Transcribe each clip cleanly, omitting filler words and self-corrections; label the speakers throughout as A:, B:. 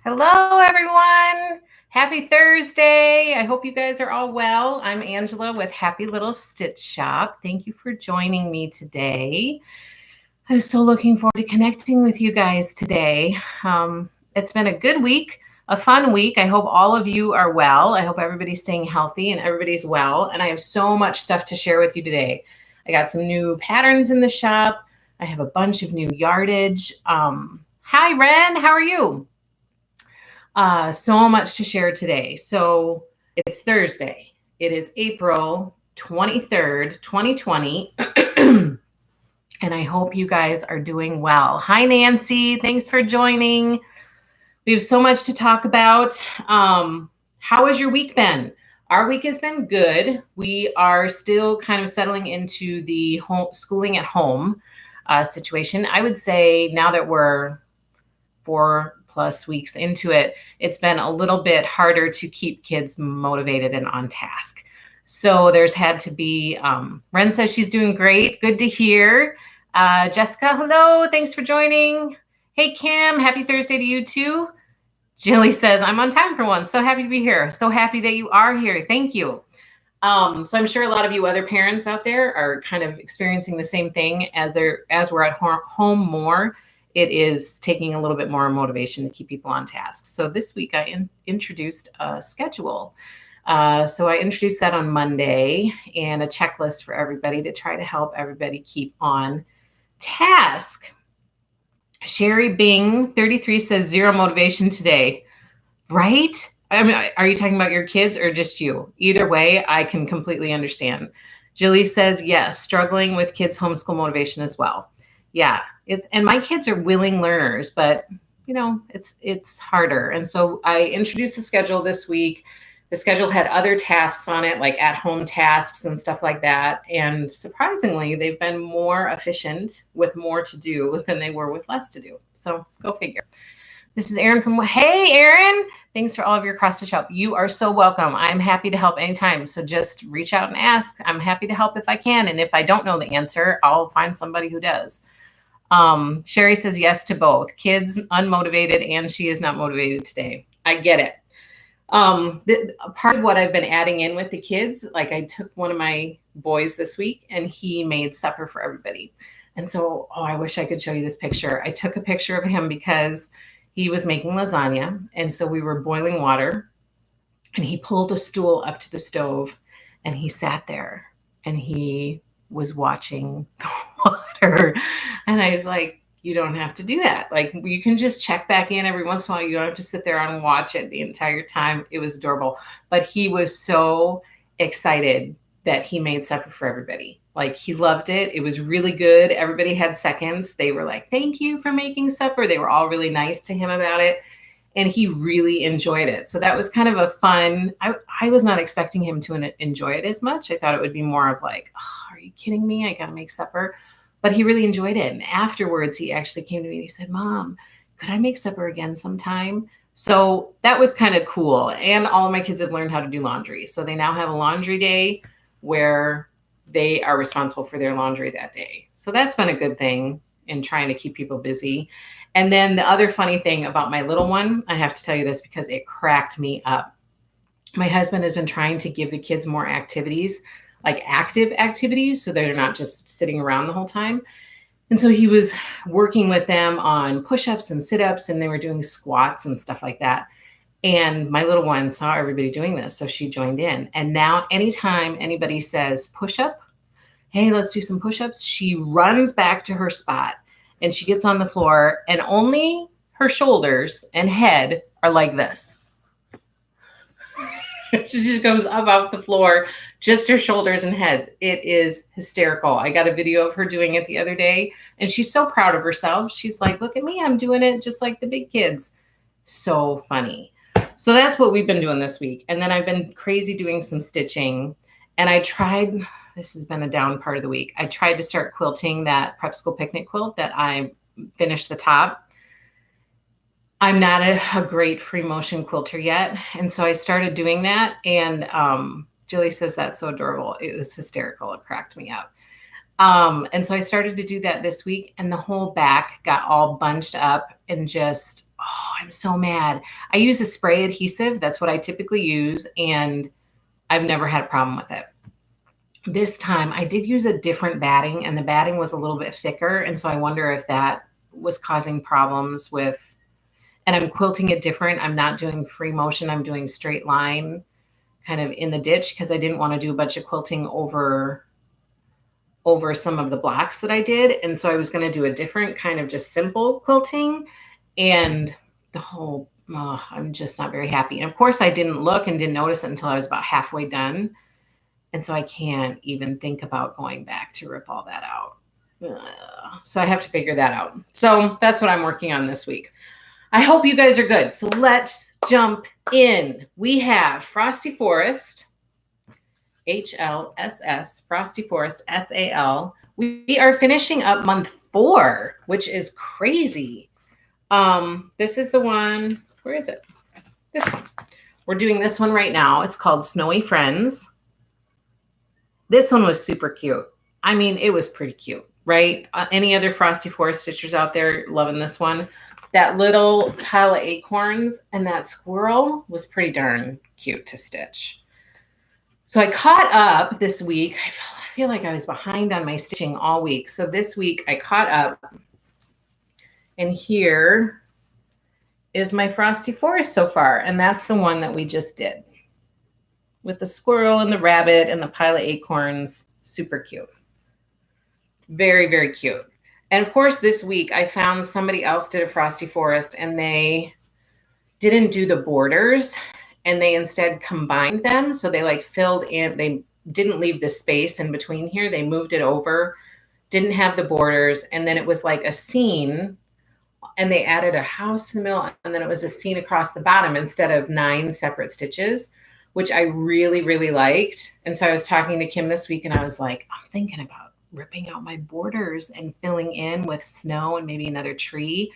A: Hello, everyone. Happy Thursday. I hope you guys are all well. I'm Angela with Happy Little Stitch Shop. Thank you for joining me today. I was so looking forward to connecting with you guys today. It's been a good week, a fun week. I hope all of you are well. I hope everybody's staying healthy and everybody's well. And I have so much stuff to share with you today. I got some new patterns in the shop. I have a bunch of new yardage. Hi, Ren. How are you? So much to share today. So it's Thursday. It is April 23rd, 2020. And I hope you guys are doing well. Hi, Nancy. Thanks for joining. We have so much to talk about. How has your week been? Our week has been good. We are still kind of settling into the schooling at home situation. I would say now that we're 4+ weeks into it, it's been a little bit harder to keep kids motivated and on task. So there's had to be, Ren says she's doing great. Good to hear. Jessica, hello. Thanks for joining. Hey, Kim, happy Thursday to you too. Jilly says, I'm on time for once. So happy to be here. So happy that you are here. Thank you. So I'm sure a lot of you other parents out there are kind of experiencing the same thing as we're at home more. It is taking a little bit more motivation to keep people on task. So this week I introduced a schedule. So I introduced that on Monday and a checklist for everybody to try to help everybody keep on task. Sherry Bing 33 says 0 motivation today, right? I mean, are you talking about your kids or just you? Either way, I can completely understand. Jilly says, yes, struggling with kids' homeschool motivation as well. Yeah, and my kids are willing learners, but you know, it's harder. And so I introduced the schedule this week. The schedule had other tasks on it, like at-home tasks and stuff like that. And surprisingly, they've been more efficient with more to do than they were with less to do. So go figure. This is Erin from, hey, Erin, thanks for all of your cross-stitch help. You are so welcome. I'm happy to help anytime. So just reach out and ask. I'm happy to help if I can. And if I don't know the answer, I'll find somebody who does. Sherry says yes to both. Kids unmotivated and she is not motivated today. I get it. Part of what I've been adding in with the kids, like I took one of my boys this week and he made supper for everybody. And so, I wish I could show you this picture. I took a picture of him because he was making lasagna. And so we were boiling water and he pulled a stool up to the stove and he sat there and he was watching the water. And I was like, you don't have to do that. Like you can just check back in every once in a while. You don't have to sit there and watch it the entire time. It was adorable. But he was so excited that he made supper for everybody. Like he loved it. It was really good. Everybody had seconds. They were like, thank you for making supper. They were all really nice to him about it. And he really enjoyed it. So that was kind of a fun, I was not expecting him to enjoy it as much. I thought it would be more of like, oh, are you kidding me? I got to make supper. But he really enjoyed it. And afterwards, he actually came to me and he said, Mom, could I make supper again sometime? So that was kind of cool. And all of my kids have learned how to do laundry. So they now have a laundry day where they are responsible for their laundry that day. So that's been a good thing in trying to keep people busy. And then the other funny thing about my little one, I have to tell you this because it cracked me up. My husband has been trying to give the kids more activities, like active activities, so they're not just sitting around the whole time. And so he was working with them on push-ups and sit-ups, and they were doing squats and stuff like that. And my little one saw everybody doing this, so she joined in. And now anytime anybody says push-up, hey, let's do some push-ups, she runs back to her spot and she gets on the floor and only her shoulders and head are like this. She just goes up off the floor, just her shoulders and head. It is hysterical. I got a video of her doing it the other day and she's so proud of herself. She's like, look at me, I'm doing it just like the big kids. So funny. So that's what we've been doing this week. And then I've been crazy doing some stitching. And I tried, this has been a down part of the week. I tried to start quilting that prep school picnic quilt that I finished the top. I'm not a great free motion quilter yet. And so I started doing that. And Julie says that's so adorable. It was hysterical. It cracked me up. And so I started to do that this week and the whole back got all bunched up and just, Oh, I'm so mad. I use a spray adhesive. That's what I typically use, and I've never had a problem with it. This time I did use a different batting, and the batting was a little bit thicker, and so I wonder if that was causing problems with, and I'm quilting it different. I'm not doing free motion. I'm doing straight line kind of in the ditch because I didn't want to do a bunch of quilting over some of the blocks that I did. And so I was going to do a different kind of just simple quilting, and the whole, I'm just not very happy. And of course I didn't look and didn't notice it until I was about halfway done. And so I can't even think about going back to rip all that out. So I have to figure that out. So that's what I'm working on this week. I hope you guys are good. So let's jump in. We have Frosty Forest, HLSS, Frosty Forest, SAL. We are finishing up month 4, which is crazy. This is the one, where is it? This one. We're doing this one right now. It's called Snowy Friends. This one was super cute. I mean, it was pretty cute, right? Any other Frosty Forest stitchers out there loving this one? That little pile of acorns and that squirrel was pretty darn cute to stitch. So I caught up this week. I feel like I was behind on my stitching all week. So this week I caught up, and here is my Frosty Forest so far. And that's the one that we just did with the squirrel and the rabbit and the pile of acorns. Super cute. Very, very cute. And of course, this week I found somebody else did a Frosty Forest, and they didn't do the borders, and they instead combined them. So they like filled in, they didn't leave the space in between here. They moved it over, didn't have the borders. And then it was like a scene, and they added a house in the middle, and then it was a scene across the bottom instead of 9 separate stitches, which I really, really liked. And so I was talking to Kim this week, and I was like, I'm thinking about ripping out my borders and filling in with snow and maybe another tree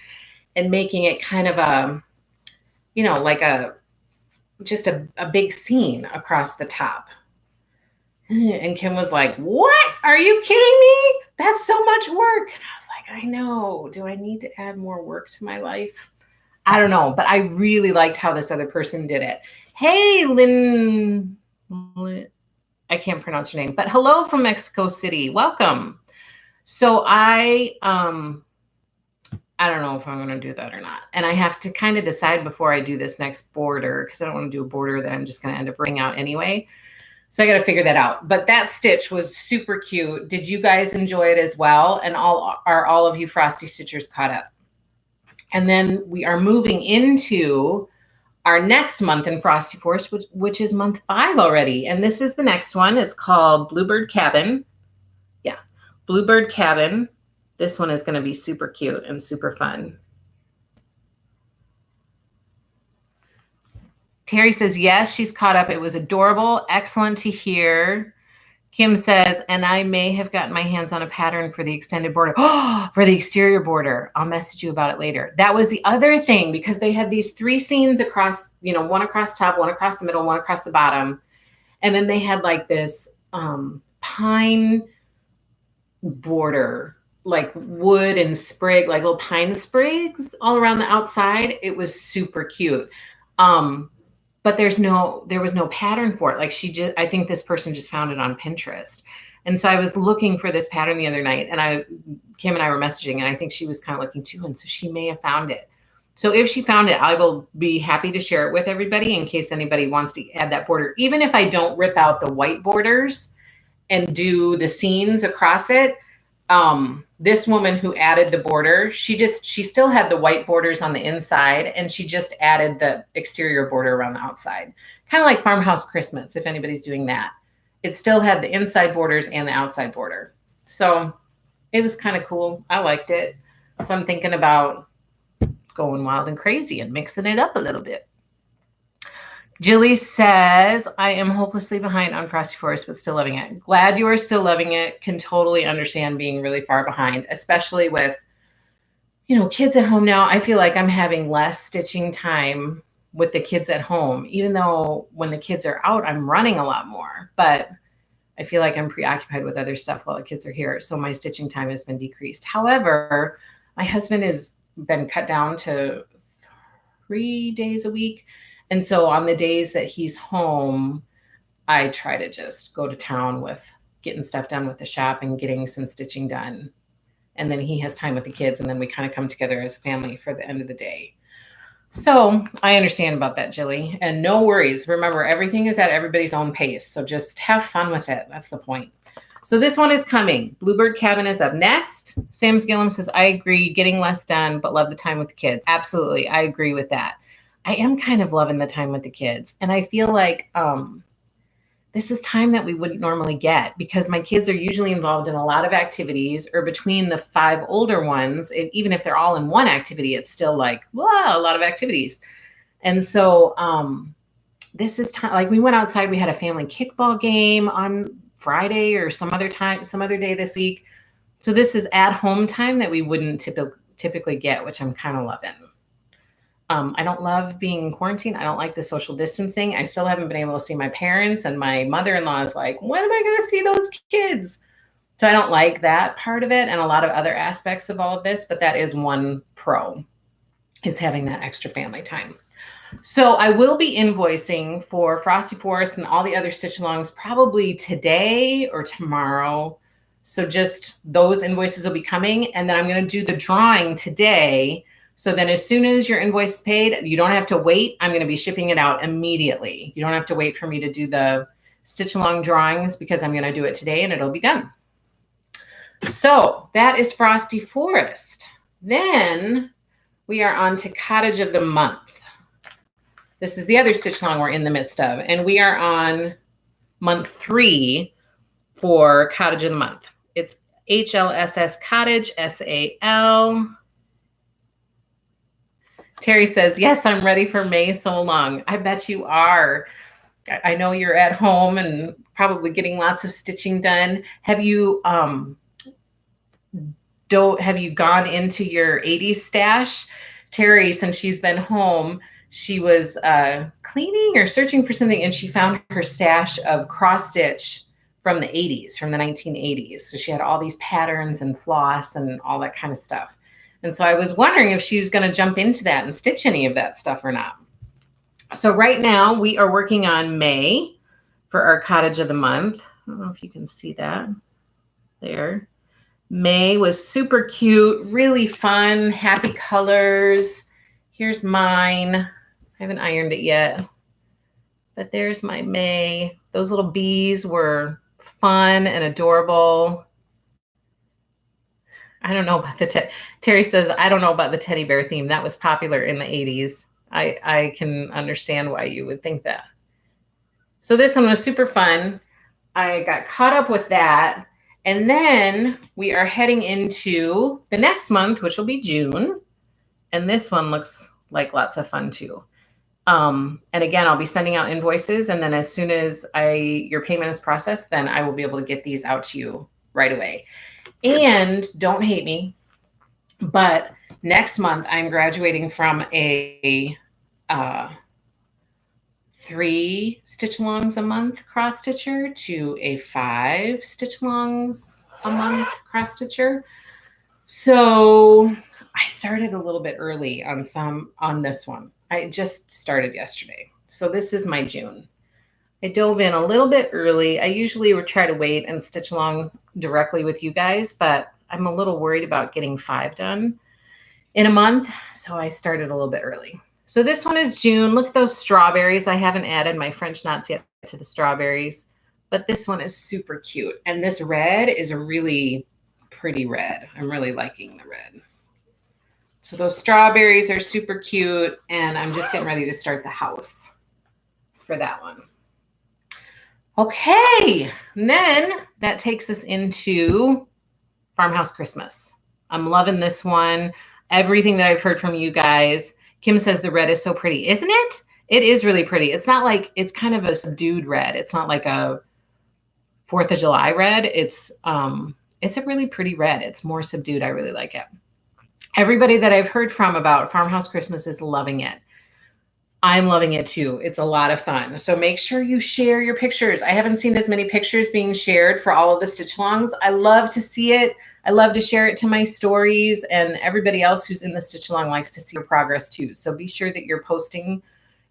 A: and making it kind of a, you know, like just a big scene across the top. And Kim was like, what? Are you kidding me? That's so much work. And I was like, I know. Do I need to add more work to my life? I don't know, but I really liked how this other person did it. Hey, Lynn, I can't pronounce your name, but hello from Mexico City. Welcome. So I don't know if I'm going to do that or not. And I have to kind of decide before I do this next border, because I don't want to do a border that I'm just going to end up bringing out anyway. So I got to figure that out. But that stitch was super cute. Did you guys enjoy it as well? And are all of you Frosty Stitchers caught up? And then we are moving into our next month in Frosty Forest, which is month 5 already. And this is the next one. It's called Bluebird Cabin. Yeah, Bluebird Cabin. This one is going to be super cute and super fun. Terry says, yes, she's caught up. It was adorable. Excellent to hear. Kim says, and I may have gotten my hands on a pattern for the extended border. Oh, for the exterior border. I'll message you about it later. That was the other thing, because they had these 3 scenes across, you know, one across top, one across the middle, one across the bottom. And then they had like this pine border, like wood and sprig, like little pine sprigs all around the outside. It was super cute. But there was no pattern for it. Like I think this person just found it on Pinterest. And so I was looking for this pattern the other night, and Kim and I were messaging, and I think she was kind of looking too. And so she may have found it. So if she found it, I will be happy to share it with everybody in case anybody wants to add that border. Even if I don't rip out the white borders and do the scenes across it, this woman who added the border, she still had the white borders on the inside, and she just added the exterior border around the outside. Kind of like Farmhouse Christmas, if anybody's doing that. It still had the inside borders and the outside border. So it was kind of cool. I liked it. So I'm thinking about going wild and crazy and mixing it up a little bit. Julie says, I am hopelessly behind on Frosty Forest, but still loving it. Glad you are still loving it. Can totally understand being really far behind, especially with, you know, kids at home now. I feel like I'm having less stitching time with the kids at home, even though when the kids are out, I'm running a lot more. But I feel like I'm preoccupied with other stuff while the kids are here. So my stitching time has been decreased. However, my husband has been cut down to 3 days a week. And so on the days that he's home, I try to just go to town with getting stuff done with the shop and getting some stitching done. And then he has time with the kids, and then we kind of come together as a family for the end of the day. So I understand about that, Jilly, and no worries. Remember, everything is at everybody's own pace. So just have fun with it. That's the point. So this one is coming. Bluebird Cabin is up next. Sam's Gillum says, I agree, getting less done, but love the time with the kids. Absolutely. I agree with that. I am kind of loving the time with the kids. And I feel like this is time that we wouldn't normally get because my kids are usually involved in a lot of activities, or between the 5 older ones, even if they're all in one activity, it's still like, wow, a lot of activities. And so this is time, like we went outside, we had a family kickball game on Friday or some other day this week. So this is at home time that we wouldn't typically get, which I'm kind of loving. I don't love being in quarantine. I don't like the social distancing. I still haven't been able to see my parents, and my mother-in-law is like, when am I going to see those kids? So I don't like that part of it and a lot of other aspects of all of this, but that is one pro, is having that extra family time. So I will be invoicing for Frosty Forest and all the other stitch alongs probably today or tomorrow. So just those invoices will be coming, and then I'm going to do the drawing today. So then as soon as your invoice is paid, you don't have to wait. I'm going to be shipping it out immediately. You don't have to wait for me to do the stitch along drawings because I'm going to do it today and it'll be done. So that is Frosty Forest. Then we are on to Cottage of the Month. This is the other stitch along we're in the midst of, and we are on month 3 for Cottage of the Month. It's HLSS Cottage, SAL. Terry says, yes, I'm ready for May so long. I bet you are. I know you're at home and probably getting lots of stitching done. Have you gone into your 80s stash? Terry, since she's been home, she was cleaning or searching for something, and she found her stash of cross stitch from the 80s, from the 1980s. So she had all these patterns and floss and all that kind of stuff. And so I was wondering if she was going to jump into that and stitch any of that stuff or not. So right now we are working on May for our Cottage of the Month. I don't know if you can see that there. May was super cute, really fun, happy colors. Here's mine. I haven't ironed it yet, but there's my May. Those little bees were fun and adorable. I don't know about the Terry says, I don't know about the teddy bear theme. That was popular in the 80s. I can understand why you would think that. So this one was super fun. I got caught up with that. And then we are heading into the next month, which will be June. And this one looks like lots of fun too. And again, I'll be sending out invoices. And then as soon as your payment is processed, then I will be able to get these out to you right away. And don't hate me, but next month I'm graduating from a 3 stitch alongs a month cross stitcher to a 5 stitch alongs a month cross stitcher. So I started a little bit early on this one. I just started yesterday. So this is my June. I dove in a little bit early. I usually would try to wait and stitch along directly with you guys, but I'm a little worried about getting 5 done in a month. So I started a little bit early. So this one is June. Look at those strawberries. I haven't added my French knots yet to the strawberries, but this one is super cute. And this red is a really pretty red. I'm really liking the red. So those strawberries are super cute. And I'm just getting ready to start the house for that one. Okay, and then that takes us into Farmhouse Christmas. I'm loving this one. Everything that I've heard from you guys. Kim says the red is so pretty, isn't it? It is really pretty. It's not like, it's kind of a subdued red. It's not like a 4th of July red. It's a really pretty red. It's more subdued. I really like it. Everybody that I've heard from about Farmhouse Christmas is loving it. I'm loving it too. It's a lot of fun. So make sure you share your pictures. I haven't seen as many pictures being shared for all of the stitch alongs. I love to see it. I love to share it to my stories, and everybody else who's in the Stitch Along likes to see your progress too. So be sure that you're posting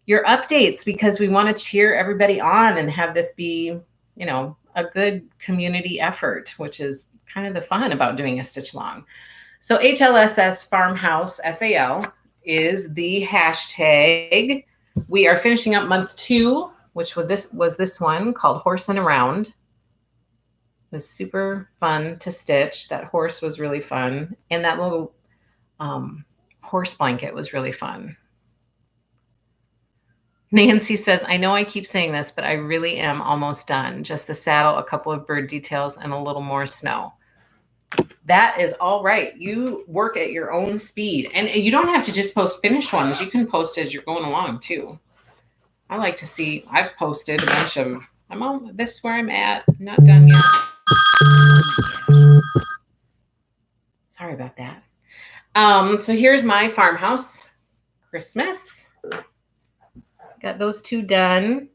A: your updates, because we want to cheer everybody on and have this be, you know, a good community effort, which is kind of the fun about doing a Stitch Along. So HLSS Farmhouse SAL is the hashtag. We are finishing up month 2, which was this one called Horsin Around. It was super fun to stitch. That horse was really fun. And that little horse blanket was really fun. Nancy says, I know I keep saying this, but I really am almost done. Just the saddle, a couple of bird details, and a little more snow. That is all right. You work at your own speed. And you don't have to just post finished ones. You can post as you're going along too. I like to see, I've posted a bunch of, I'm on this where I'm at. I'm not done yet. Sorry about that. So here's my farmhouse Christmas. Got those 2 done.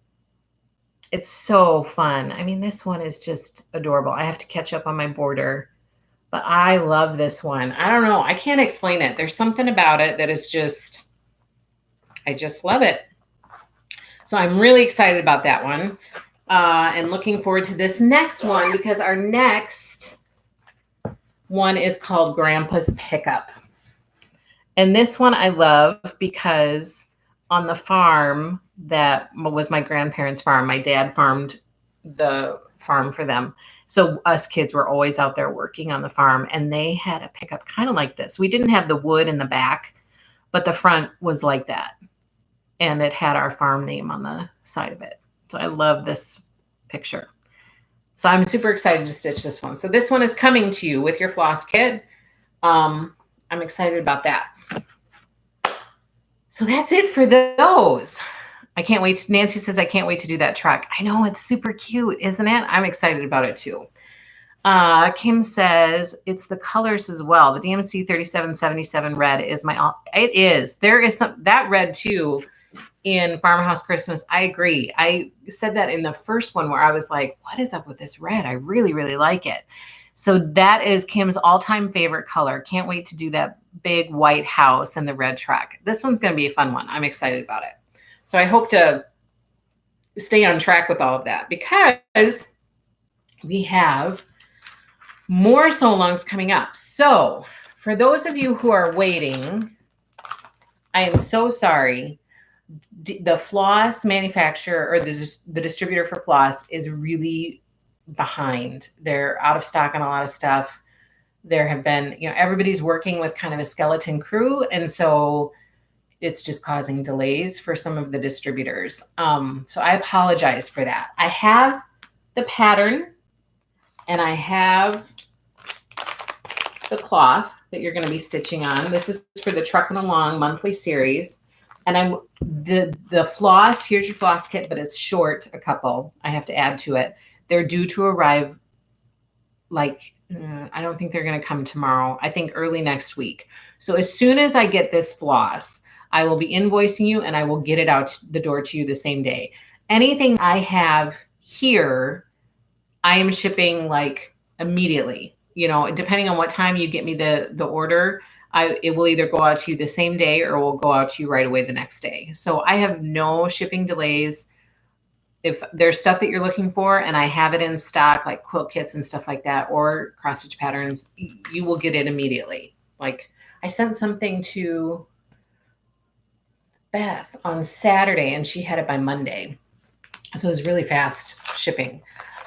A: It's so fun. I mean, this one is just adorable. I have to catch up on my border, but I love this one. I don't know. I can't explain it. There's something about it that is just, I just love it. So I'm really excited about that one, and looking forward to this next one, because our next one is called Grandpa's Pickup. And this one I love because on the farm that was my grandparents' farm, my dad farmed the farm for them. So us kids were always out there working on the farm, and they had a pickup kind of like this. We didn't have the wood in the back, but the front was like that. And it had our farm name on the side of it. So I love this picture. So I'm super excited to stitch this one. So this one is coming to you with your floss kit. I'm excited about that. So that's it for those. I can't wait. Nancy says, I can't wait to do that truck. I know, it's super cute, isn't it? I'm excited about it too. Kim says it's the colors as well. The DMC 3777 red is my, it is. There is some, that red too in Farmhouse Christmas. I agree. I said that in the first one where I was like, what is up with this red? I really, really like it. So that is Kim's all-time favorite color. Can't wait to do that big white house and the red truck. This one's going to be a fun one. I'm excited about it. So I hope to stay on track with all of that, because we have more sew-alongs coming up. So for those of you who are waiting, I am so sorry. The floss manufacturer, or the distributor for floss, is really behind. They're out of stock on a lot of stuff. There have been, you know, everybody's working with kind of a skeleton crew. And so it's just causing delays for some of the distributors. So I apologize for that. I have the pattern, and I have the cloth that you're going to be stitching on. This is for the Truckin' Along monthly series. And I'm the floss, here's your floss kit, but it's short, a couple. I have to add to it. They're due to arrive, like, I don't think they're going to come tomorrow. I think early next week. So as soon as I get this floss, I will be invoicing you, and I will get it out the door to you the same day. Anything I have here, I am shipping like immediately. You know, depending on what time you get me the order, it will either go out to you the same day, or will go out to you right away the next day. So I have no shipping delays. If there's stuff that you're looking for and I have it in stock, like quilt kits and stuff like that, or cross stitch patterns, you will get it immediately. Like, I sent something to Beth on Saturday and she had it by Monday. So it was really fast shipping.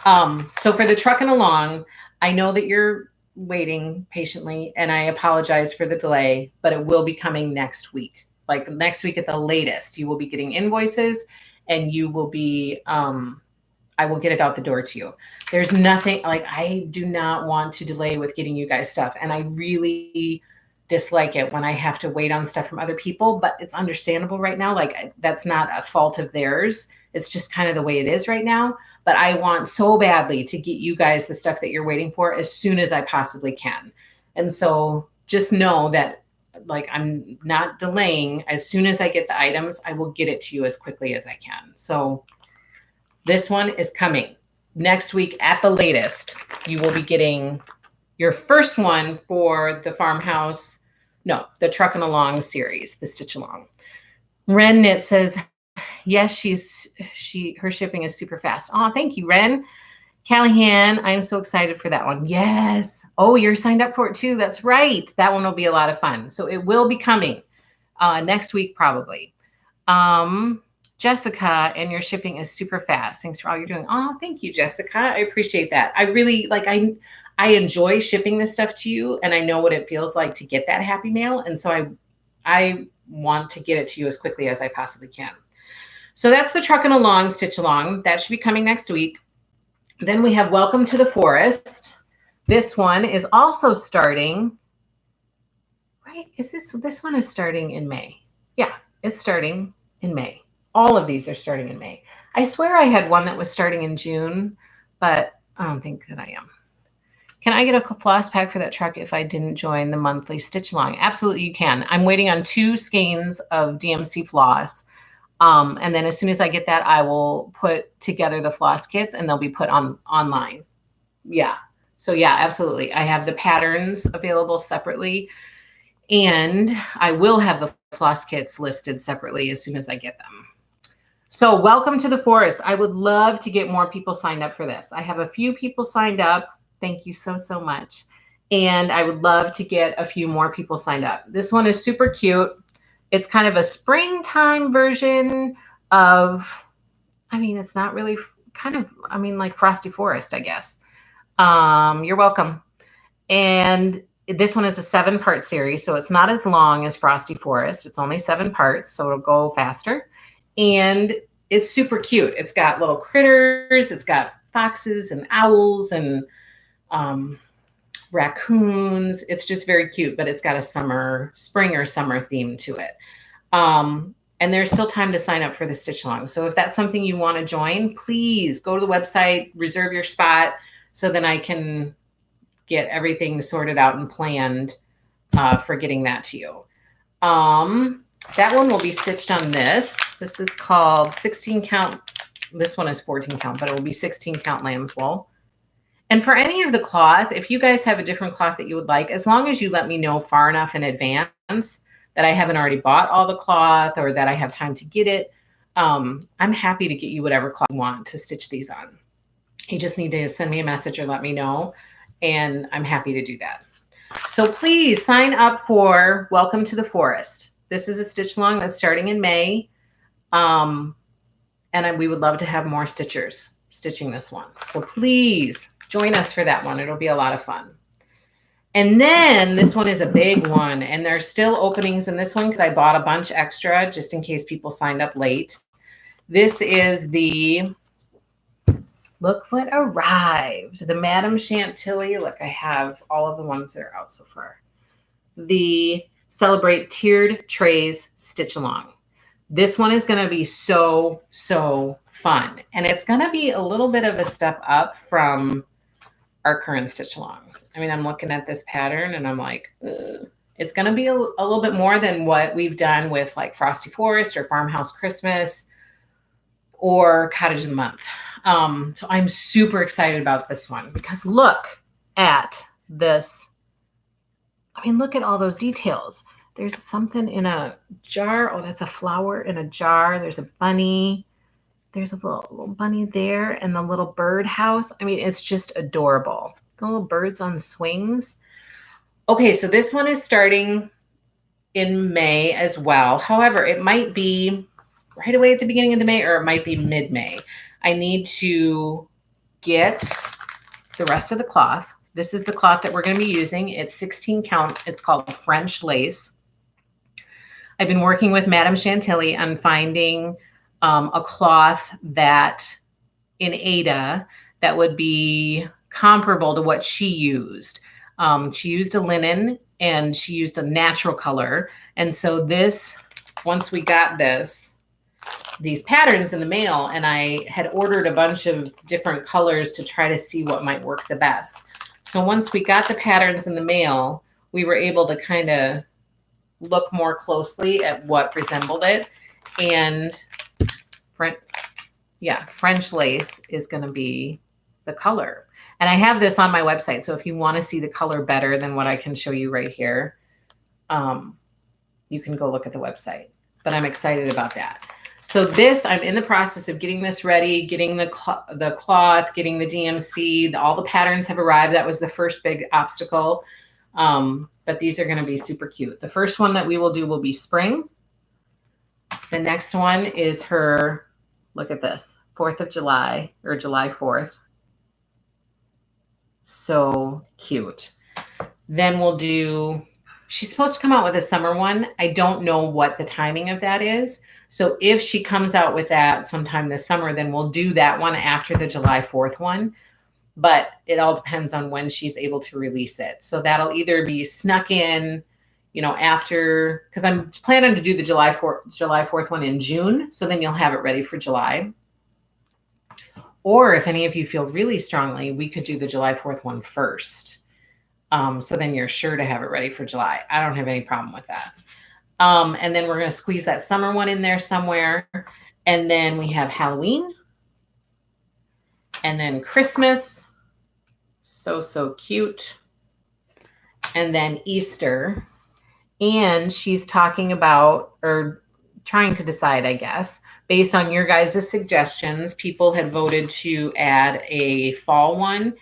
A: So for the Truckin' Along, I know that you're waiting patiently, and I apologize for the delay, but it will be coming next week. Like next week at the latest, you will be getting invoices, and you will be, I will get it out the door to you. There's nothing, like, I do not want to delay with getting you guys stuff. And I really dislike it when I have to wait on stuff from other people, but it's understandable right now. Like, that's not a fault of theirs. It's just kind of the way it is right now. But I want so badly to get you guys the stuff that you're waiting for as soon as I possibly can. And so just know that, like, I'm not delaying. As soon as I get the items, I will get it to you as quickly as I can. So this one is coming next week at the latest. You will be getting your first one for the Farmhouse, no, the Truckin' Along series, the Stitch Along. Ren Knit says, yes, her shipping is super fast. Oh, thank you, Ren. Callahan, I'm so excited for that one. Yes. Oh, you're signed up for it too. That's right. That one will be a lot of fun. So it will be coming next week, probably. Jessica, and your shipping is super fast. Thanks for all you're doing. Oh, thank you, Jessica. I appreciate that. I really I enjoy shipping this stuff to you, and I know what it feels like to get that happy mail. And so I want to get it to you as quickly as I possibly can. So that's the Truckin' Along Stitch Along. That should be coming next week. Then we have Welcome to the Forest. This one is also starting, right? This one is starting in May. Yeah, it's starting in May. All of these are starting in May. I swear I had one that was starting in June, but I don't think that I am. Can I get a floss pack for that truck if I didn't join the monthly Stitch Along? Absolutely, you can. I'm waiting on 2 skeins of DMC floss. And then as soon as I get that, I will put together the floss kits and they'll be put online. Yeah. So yeah, absolutely. I have the patterns available separately, and I will have the floss kits listed separately as soon as I get them. So welcome to the forest. I would love to get more people signed up for this. I have a few people signed up. Thank you so, so much. And I would love to get a few more people signed up. This one is super cute. It's kind of a springtime version of, I mean, it's not really kind of, I mean, like Frosty Forest, I guess. You're welcome. And this one is a 7-part series, so it's not as long as Frosty Forest. It's only 7 parts, so it'll go faster. And it's super cute. It's got little critters. It's got foxes and owls and raccoons. It's just very cute, but it's got a spring or summer theme to it. And there's still time to sign up for the Stitch Along. So if that's something you want to join, please go to the website, reserve your spot, so then I can get everything sorted out and planned for getting that to you. That one will be stitched on this. This is called 16 count. This one is 14 count, but it will be 16 count lamb's wool. And for any of the cloth, if you guys have a different cloth that you would like, as long as you let me know far enough in advance that I haven't already bought all the cloth or that I have time to get it, I'm happy to get you whatever cloth you want to stitch these on. You just need to send me a message or let me know, and I'm happy to do that. So please sign up for Welcome to the Forest. This is a Stitch Along that's starting in May, and we would love to have more stitchers stitching this one. So please join us for that one. It'll be a lot of fun. And then this one is a big one, and there's still openings in this one because I bought a bunch extra just in case people signed up late. This is the, look what arrived, the Madame Chantilly. Look, I have all of the ones that are out so far. The Celebrate Tiered Trays Stitch Along. This one is going to be so, so fun. And it's going to be a little bit of a step up from our current Stitch Alongs. I mean, I'm looking at this pattern and I'm like, ugh. It's going to be a little bit more than what we've done with like Frosty Forest or Farmhouse Christmas or Cottage of the Month. So I'm super excited about this one because look at this. I mean, look at all those details. There's something in a jar. Oh, that's a flower in a jar. There's a bunny. There's a little bunny there and the little bird house. I mean, it's just adorable. The little birds on swings. Okay, so this one is starting in May as well. However, it might be right away at the beginning of the May or it might be mid-May. I need to get the rest of the cloth. This is the cloth that we're going to be using. It's 16 count. It's called French lace. I've been working with Madame Chantilly on finding a cloth that in Ada that would be comparable to what she used. She used a linen and she used a natural color. And so this, once we got these patterns in the mail, and I had ordered a bunch of different colors to try to see what might work the best. So once we got the patterns in the mail, we were able to kind of look more closely at what resembled it. And French lace is going to be the color. And I have this on my website. So if you want to see the color better than what I can show you right here, you can go look at the website. But I'm excited about that. So this, I'm in the process of getting this ready, getting the cloth, getting the DMC. All the patterns have arrived. That was the first big obstacle. But these are going to be super cute. The first one that we will do will be spring. The next one is her, look at this, 4th of July or July 4th. So cute. Then we'll do, she's supposed to come out with a summer one. I don't know what the timing of that is. So if she comes out with that sometime this summer, then we'll do that one after the July 4th one. But it all depends on when she's able to release it. So that'll either be snuck in, you know, after, because I'm planning to do the July 4th one in June. So then you'll have it ready for July. Or if any of you feel really strongly, we could do the July 4th one first. So then you're sure to have it ready for July. I don't have any problem with that. And then we're going to squeeze that summer one in there somewhere. And then we have Halloween. And then Christmas. So cute. And then Easter. And she's talking about, or trying to decide, I guess, based on your guys' suggestions, people had voted to add a fall one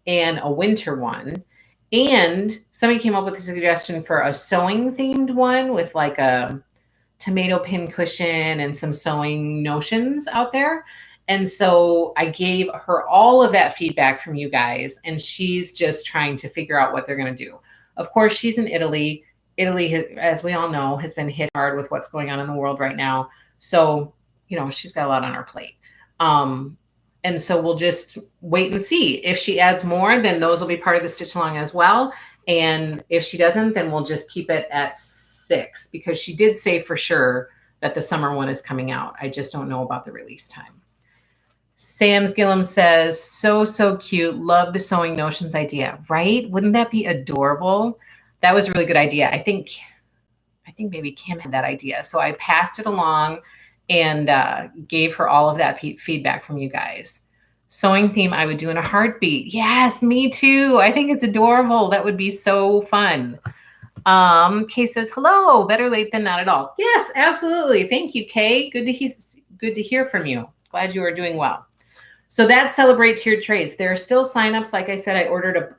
A: and a winter one. And somebody came up with a suggestion for a sewing themed one with like a tomato pin cushion and some sewing notions out there. And so I gave her all of that feedback from you guys, and she's just trying to figure out what they're going to do. Of course, she's in Italy. Italy, as we all know, has been hit hard with what's going on in the world right now. So, you know, she's got a lot on her plate. And so we'll just wait and see. If she adds more, then those will be part of the stitch along as well. And if she doesn't, then we'll just keep it at 6, because she did say for sure that the summer one is coming out. I just don't know about the release time. Sam's Gillum says, so cute. Love the sewing notions idea, right? Wouldn't that be adorable? That was a really good idea. I think maybe Kim had that idea. So I passed it along and gave her all of that feedback from you guys. Sewing theme I would do in a heartbeat. Yes, me too. I think it's adorable. That would be so fun. Kay says, hello, better late than not at all. Yes, absolutely. Thank you, Kay. Good to hear from you. Glad you are doing well. So that's Celebrate Tiered Trays. There are still signups. Like I said, I ordered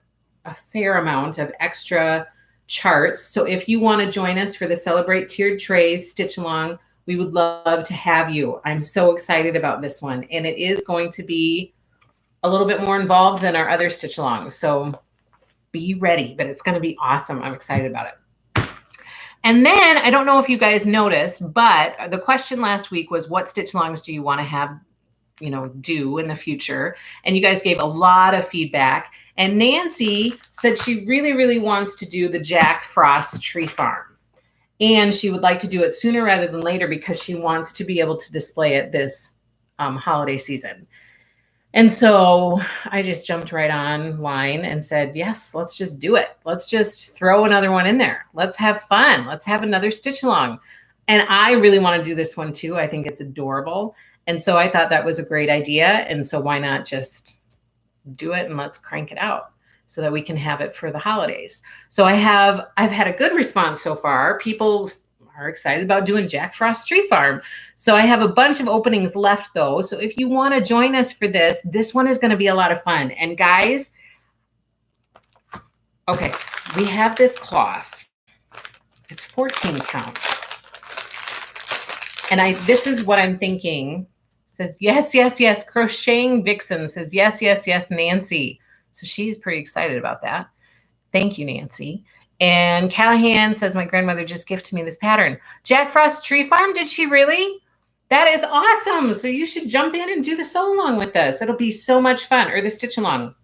A: a fair amount of extra charts. So if you want to join us for the Celebrate Tiered Trays Stitch Along, we would love to have you. I'm so excited about this one. And it is going to be a little bit more involved than our other Stitch Alongs. So be ready, but it's going to be awesome. I'm excited about it. And then I don't know if you guys noticed, but the question last week was, what Stitch Alongs do you want to have, you know, do in the future? And you guys gave a lot of feedback. And Nancy said she really wants to do the Jack Frost Tree Farm. And she would like to do it sooner rather than later because she wants to be able to display it this holiday season. And so I just jumped right online and said, yes, let's just do it. Let's just throw another one in there. Let's have fun. Let's have another stitch along. And I really want to do this one too. I think it's adorable. And so I thought that was a great idea. And so why not just do it and let's crank it out so that we can have it for the holidays. So I've had a good response so far. People are excited about doing Jack Frost Tree Farm. So I have a bunch of openings left though. So if you want to join us for this one is going to be a lot of fun. And guys, okay, we have this cloth. It's 14 count. And this is what I'm thinking. It says, yes. Crocheting Vixen says, yes, Nancy. So she's pretty excited about that. Thank you, Nancy. And Callahan says, my grandmother just gifted me this pattern. Jack Frost Tree Farm, did she really? That is awesome. So you should jump in and do the sew along with us. It'll be so much fun, or the stitch along.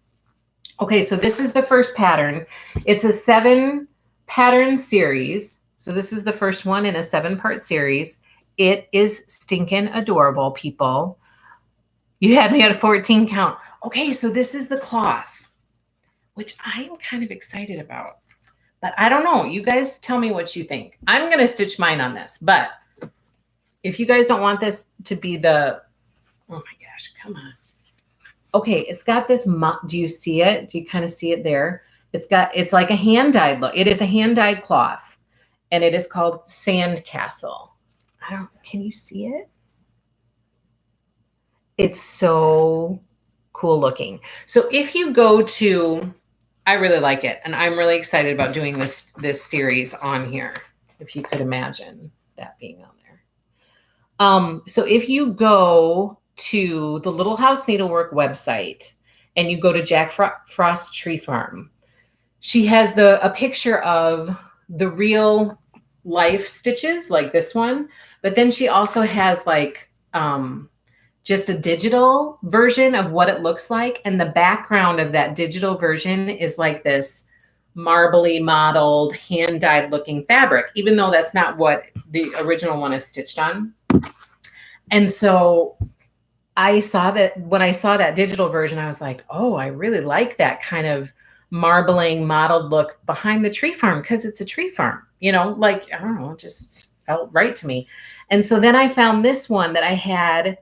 A: Okay, so this is the first pattern. It's a 7-pattern series. So this is the first one in a 7-part series. It is stinking adorable, people. You had me at a 14 count. Okay, so this is the cloth, which I'm kind of excited about. But I don't know. You guys tell me what you think. I'm going to stitch mine on this. But if you guys don't want this to be the... Oh, my gosh. Come on. okay, it's got this, do you see it? Do you kind of see it there? It's like a hand-dyed look. It is a hand-dyed cloth, and it is called Sandcastle. Can you see it? It's so cool looking. So if you go to, I really like it, and I'm really excited about doing this series on here, if you could imagine that being on there. So if you go to the Little House Needlework website and you go to Jack Frost Tree Farm, she has a picture of the real life stitches like this one, but then she also has like just a digital version of what it looks like. And the background of that digital version is like this marbly modeled hand dyed looking fabric, even though that's not what the original one is stitched on. And so I saw that when I saw that digital version, I was like, oh, I really like that kind of marbling modeled look behind the tree farm, because it's a tree farm, you know, like, I don't know, it just felt right to me. And so then I found this one that I had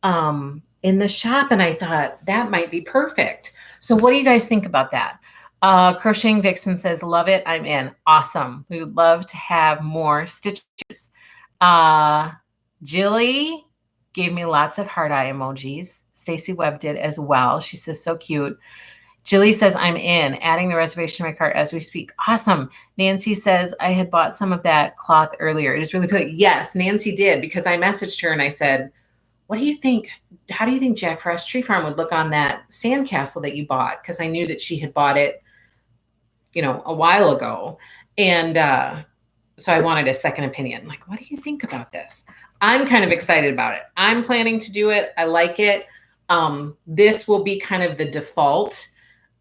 A: in the shop, and I thought that might be perfect. So what do you guys think about that? Crocheting Vixen says, love it, I'm in. Awesome. We would love to have more stitches. Jilly gave me lots of heart eye emojis. Stacy Webb did as well. She says, so cute. Jilly says, I'm in, adding the reservation to my cart as we speak. Awesome. Nancy says, I had bought some of that cloth earlier. It is really pretty. Yes, Nancy did, because I messaged her and I said, what do you think? How do you think Jack Frost Tree Farm would look on that sandcastle that you bought? Because I knew that she had bought it, you know, a while ago. And so I wanted a second opinion. Like, what do you think about this? I'm kind of excited about it. I'm planning to do it. I like it. This will be kind of the default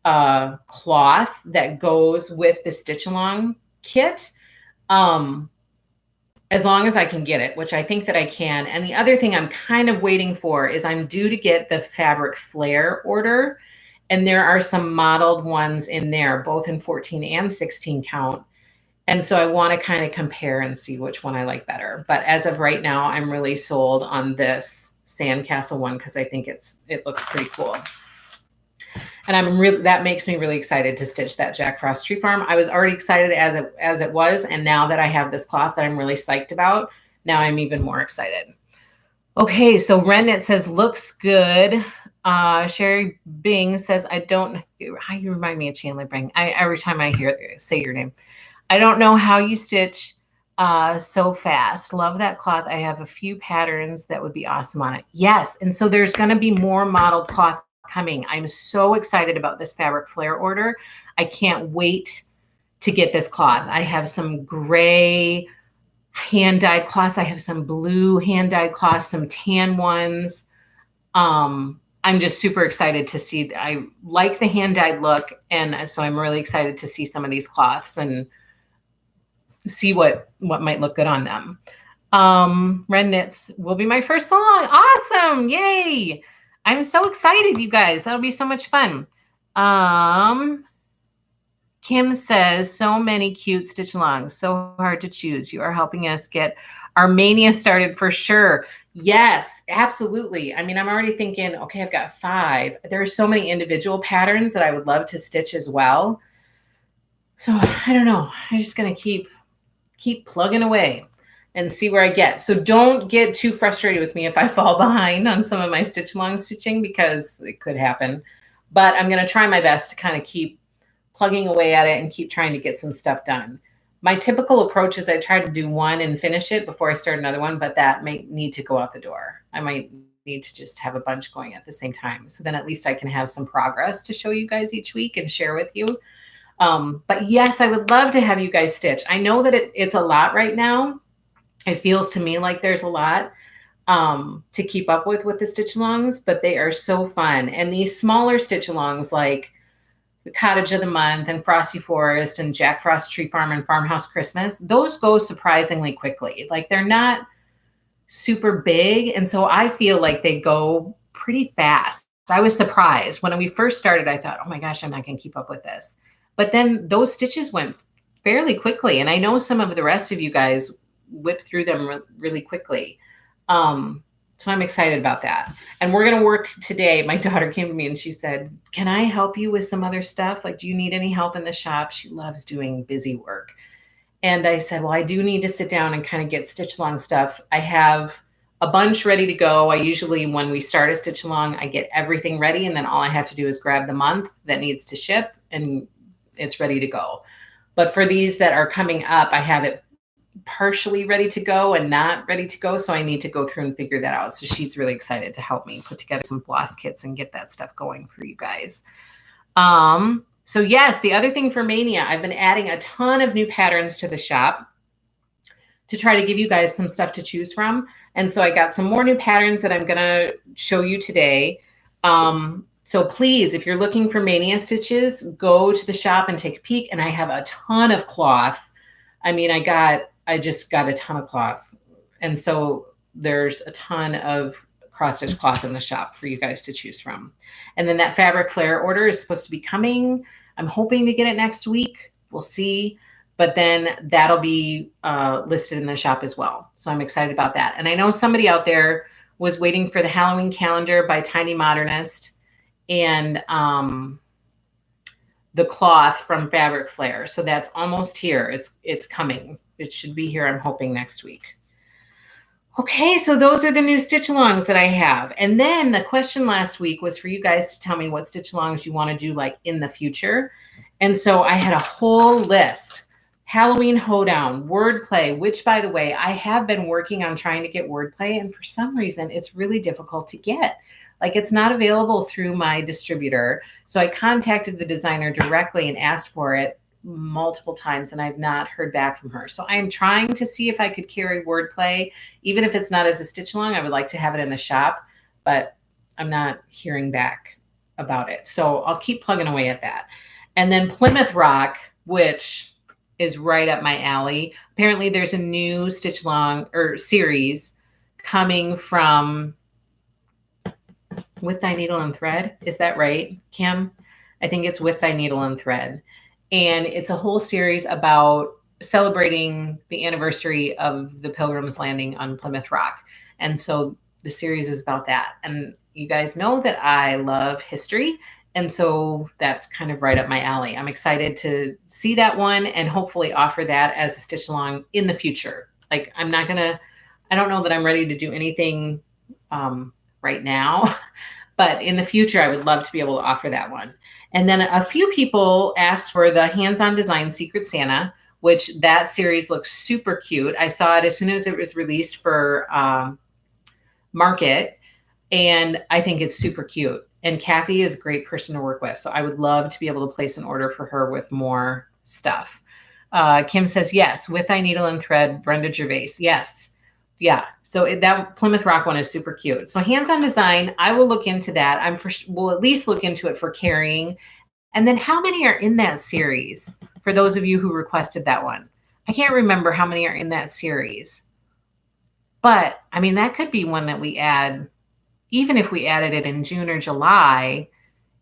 A: cloth that goes with the Stitch Along kit. As long as I can get it, which I think that I can. And the other thing I'm kind of waiting for is I'm due to get the fabric flare order. And there are some modeled ones in there, both in 14 and 16 count. And so I want to kind of compare and see which one I like better. But as of right now, I'm really sold on this Sandcastle one because I think it looks pretty cool. And that makes me really excited to stitch that Jack Frost Tree Farm. I was already excited as it was, and now that I have this cloth that I'm really psyched about, now I'm even more excited. Okay, so Renknit says looks good. Sherry Bing says I don't. How you remind me of Chandler Bing? Every time I say your name, I don't know how you stitch so fast. Love that cloth. I have a few patterns that would be awesome on it. Yes, and so there's going to be more modeled cloth coming. I'm so excited about this fabric flare order. I can't wait to get this cloth. I have some gray hand-dyed cloths. I have some blue hand-dyed cloths, some tan ones. I'm just super excited to see. I like the hand-dyed look, and so I'm really excited to see some of these cloths and see what might look good on them. Red Knits will be my first song. Awesome. Yay. I'm so excited, you guys. That'll be so much fun. Kim says, so many cute stitch alongs. So hard to choose. You are helping us get our mania started for sure. Yes, absolutely. I mean, I'm already thinking, okay, I've got 5. There are so many individual patterns that I would love to stitch as well. So I don't know. I'm just going to keep plugging away and see where I get. So don't get too frustrated with me if I fall behind on some of my stitch along stitching, because it could happen. But I'm going to try my best to kind of keep plugging away at it and keep trying to get some stuff done. My typical approach is I try to do one and finish it before I start another one, but that may need to go out the door. I might need to just have a bunch going at the same time. So then at least I can have some progress to show you guys each week and share with you. But yes, I would love to have you guys stitch. I know that it's a lot right now. It feels to me like there's a lot to keep up with the stitch alongs, but they are so fun. And these smaller stitch alongs like the Cottage of the Month and Frosty Forest and Jack Frost Tree Farm and Farmhouse Christmas, those go surprisingly quickly. Like they're not super big. And so I feel like they go pretty fast. So I was surprised when we first started. I thought, oh my gosh, I'm not going to keep up with this. But then those stitches went fairly quickly. And I know some of the rest of you guys whip through them really quickly. So So I'm excited about that. And we're going to work today. My daughter came to me and she said, can I help you with some other stuff? Like, do you need any help in the shop? She loves doing busy work. And I said, well, I do need to sit down and kind of get stitch along stuff. I have a bunch ready to go. I usually, when we start a stitch along, I get everything ready. And then all I have to do is grab the month that needs to ship and it's ready to go. But for these that are coming up, I have it partially ready to go and not ready to go. So I need to go through and figure that out. So she's really excited to help me put together some floss kits and get that stuff going for you guys. So yes, the other thing for Mania, I've been adding a ton of new patterns to the shop to try to give you guys some stuff to choose from. And so I got some more new patterns that I'm going to show you today. So please, if you're looking for Mania stitches, go to the shop and take a peek. And I have a ton of cloth. I mean, I just got a ton of cloth. And so there's a ton of cross stitch cloth in the shop for you guys to choose from. And then that fabric flare order is supposed to be coming. I'm hoping to get it next week. We'll see. But then that'll be listed in the shop as well. So I'm excited about that. And I know somebody out there was waiting for the Halloween calendar by Tiny Modernist and the cloth from Fabric Flare. So that's almost here. It's coming. It should be here, I'm hoping, next week. Okay, so those are the new stitch alongs that I have. And then the question last week was for you guys to tell me what stitch alongs you want to do like in the future. And so I had a whole list. Halloween hoedown, wordplay, which by the way, I have been working on trying to get wordplay. And for some reason, it's really difficult to get. Like it's not available through my distributor. So I contacted the designer directly and asked for it multiple times and I've not heard back from her. So I'm trying to see if I could carry wordplay, even if it's not as a stitch along. I would like to have it in the shop, but I'm not hearing back about it. So I'll keep plugging away at that. And then Plymouth Rock, which is right up my alley. Apparently there's a new stitch along or series coming from With Thy Needle and Thread. Is that right, Kim? I think it's With Thy Needle and Thread. And it's a whole series about celebrating the anniversary of the Pilgrim's Landing on Plymouth Rock. And so the series is about that. And you guys know that I love history. And so that's kind of right up my alley. I'm excited to see that one and hopefully offer that as a stitch along in the future. Like I don't know that I'm ready to do anything right now, but in the future, I would love to be able to offer that one. And then a few people asked for the hands-on design Secret Santa, which that series looks super cute. I saw it as soon as it was released for market, and I think it's super cute. And Kathy is a great person to work with, so I would love to be able to place an order for her with more stuff. Kim says, yes, With Thy Needle and Thread, Brenda Gervais. Yes. Yeah. So that Plymouth Rock one is super cute. So hands-on design, I will look into that. We'll at least look into it for carrying. And then how many are in that series? For those of you who requested that one, I can't remember how many are in that series, but I mean, that could be one that we add, even if we added it in June or July.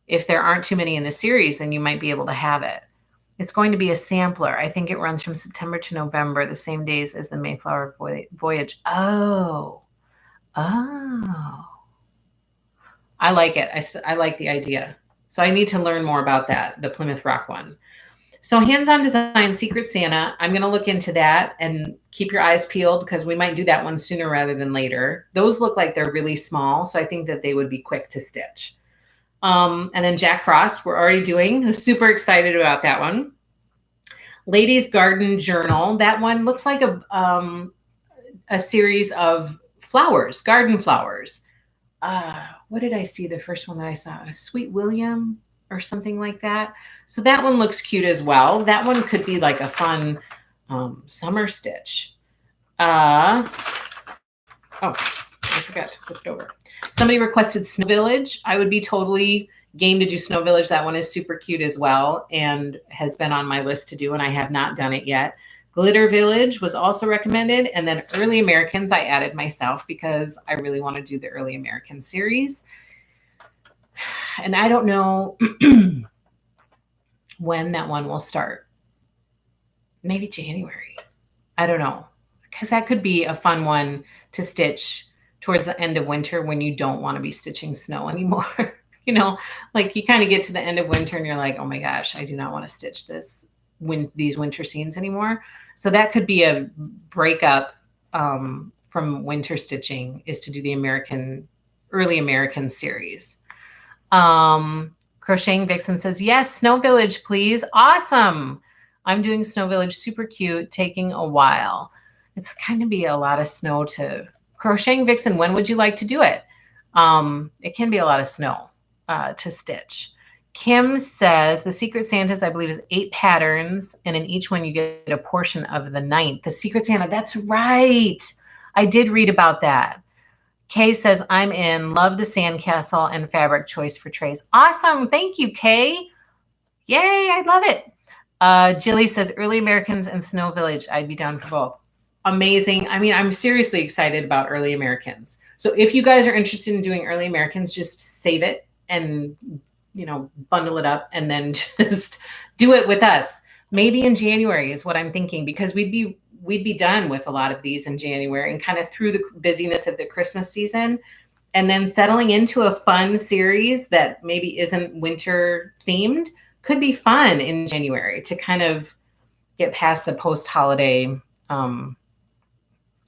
A: If there aren't too many in the series, then you might be able to have it. It's going to be a sampler. I think it runs from September to November, the same days as the Mayflower Voyage. Oh. I like it. I like the idea. So I need to learn more about that, the Plymouth Rock one. So hands-on design, Secret Santa, I'm going to look into that and keep your eyes peeled because we might do that one sooner rather than later. Those look like they're really small, so I think that they would be quick to stitch. And then Jack Frost, we're already doing. I'm super excited about that one. Ladies Garden Journal, that one looks like a series of flowers, garden flowers. What did I see? The first one that I saw, a Sweet William or something like that. So that one looks cute as well. That one could be like a fun summer stitch. Oh, I forgot to flip it over. Somebody requested Snow Village. I would be totally game to do Snow Village. That one is super cute as well and has been on my list to do, and I have not done it yet. Glitter Village was also recommended. And then Early Americans I added myself because I really want to do the Early American series. And I don't know when that one will start. Maybe January. I don't know. Because that could be a fun one to stitch towards the end of winter when you don't want to be stitching snow anymore. You know, like you kind of get to the end of winter and you're like, oh my gosh, I do not want to stitch these winter scenes anymore. So that could be a breakup from winter stitching, is to do the early American series. Crocheting Vixen says, yes, Snow Village, please. Awesome. I'm doing Snow Village, super cute, taking a while. It's kind of be a lot of snow to Crocheting Vixen. When would you like to do it? It can be a lot of snow to stitch. Kim says the Secret Santas, I believe, is 8 patterns, and in each one you get a portion of the 9th. The Secret Santa, that's right. I did read about that. Kay says, I'm in. Love the sandcastle and fabric choice for trays. Awesome. Thank you, Kay. Yay, I love it. Jilly says, Early Americans and Snow Village. I'd be down for both. Amazing. I mean, I'm seriously excited about Early Americans. So if you guys are interested in doing Early Americans, just save it and, you know, bundle it up and then just do it with us. Maybe in January is what I'm thinking, because we'd be done with a lot of these in January and kind of through the busyness of the Christmas season, and then settling into a fun series that maybe isn't winter themed could be fun in January to kind of get past the post-holiday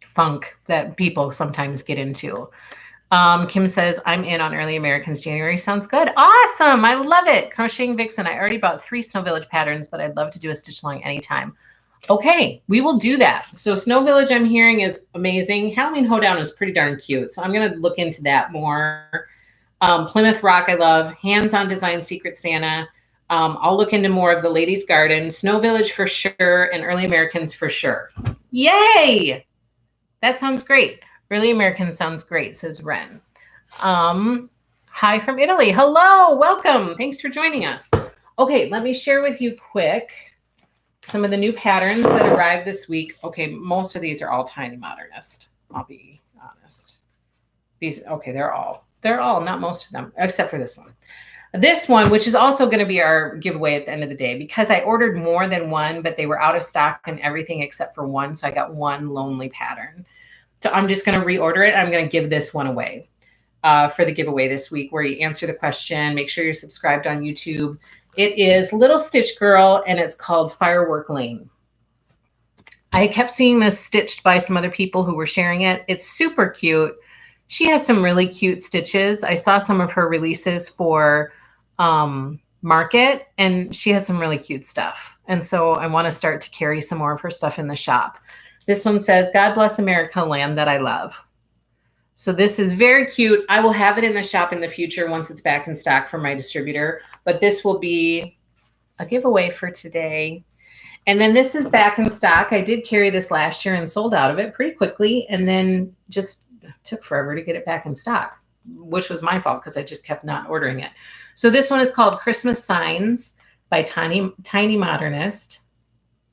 A: funk that people sometimes get into. Kim says, I'm in on Early Americans. January sounds good. Awesome. I love it. Crocheting Vixen. I already bought 3 Snow Village patterns, but I'd love to do a stitch along anytime. Okay, we will do that. So Snow Village, I'm hearing, is amazing. Halloween Hoedown is pretty darn cute, so I'm going to look into that more. Plymouth Rock, I love. Hands-on Design Secret Santa. I'll look into more of the Ladies' Garden. Snow Village for sure, and Early Americans for sure. Yay! That sounds great. Early Americans sounds great, says Ren. Hi from Italy. Hello, welcome. Thanks for joining us. Okay, let me share with you quick some of the new patterns that arrived this week. Okay, most of these are all Tiny Modernist, I'll be honest. They're all, not most of them, except for this one. This one, which is also going to be our giveaway at the end of the day, because I ordered more than one, but they were out of stock and everything except for one. So I got one lonely pattern. So I'm just going to reorder it. I'm going to give this one away for the giveaway this week, where you answer the question. Make sure you're subscribed on YouTube. It is Little Stitch Girl, and it's called Firework Lane. I kept seeing this stitched by some other people who were sharing it. It's super cute. She has some really cute stitches. I saw some of her releases for Market, and she has some really cute stuff. And so I want to start to carry some more of her stuff in the shop. This one says, God bless America, land that I love. So this is very cute. I will have it in the shop in the future once it's back in stock from my distributor, but this will be a giveaway for today. And then this is back in stock. I did carry this last year and sold out of it pretty quickly, and then just took forever to get it back in stock, which was my fault because I just kept not ordering it. So this one is called Christmas Signs by Tiny Modernist.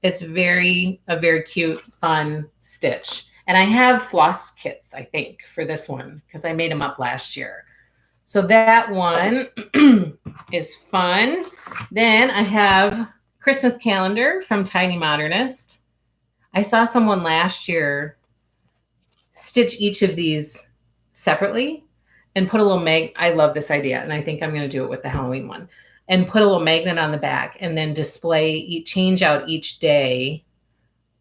A: It's a very cute, fun stitch. And I have floss kits, I think, for this one because I made them up last year. So that one is fun. Then I have Christmas calendar from Tiny Modernist. I saw someone last year stitch each of these separately and put a little I love this idea, and I think I'm going to do it with the Halloween one. And put a little magnet on the back, and then change out each day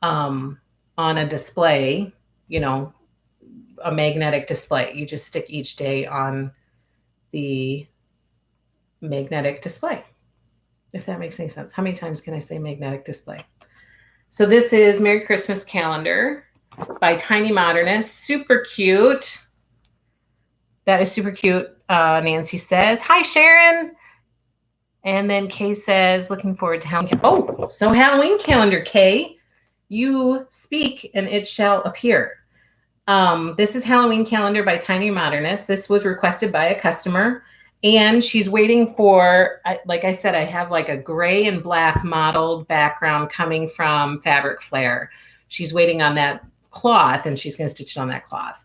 A: on a display, you know, a magnetic display. You just stick each day on the magnetic display, if that makes any sense. How many times can I say magnetic display? So this is Merry Christmas Calendar by Tiny Modernist. Super cute. That is super cute. Nancy says, hi, Sharon. And then Kay says, looking forward to Halloween. Oh, so Halloween calendar, Kay. You speak and it shall appear. This is Halloween calendar by Tiny Modernist. This was requested by a customer, and she's waiting for, like I said, I have like a gray and black mottled background coming from Fabric Flare. She's waiting on that cloth, and she's going to stitch it on that cloth.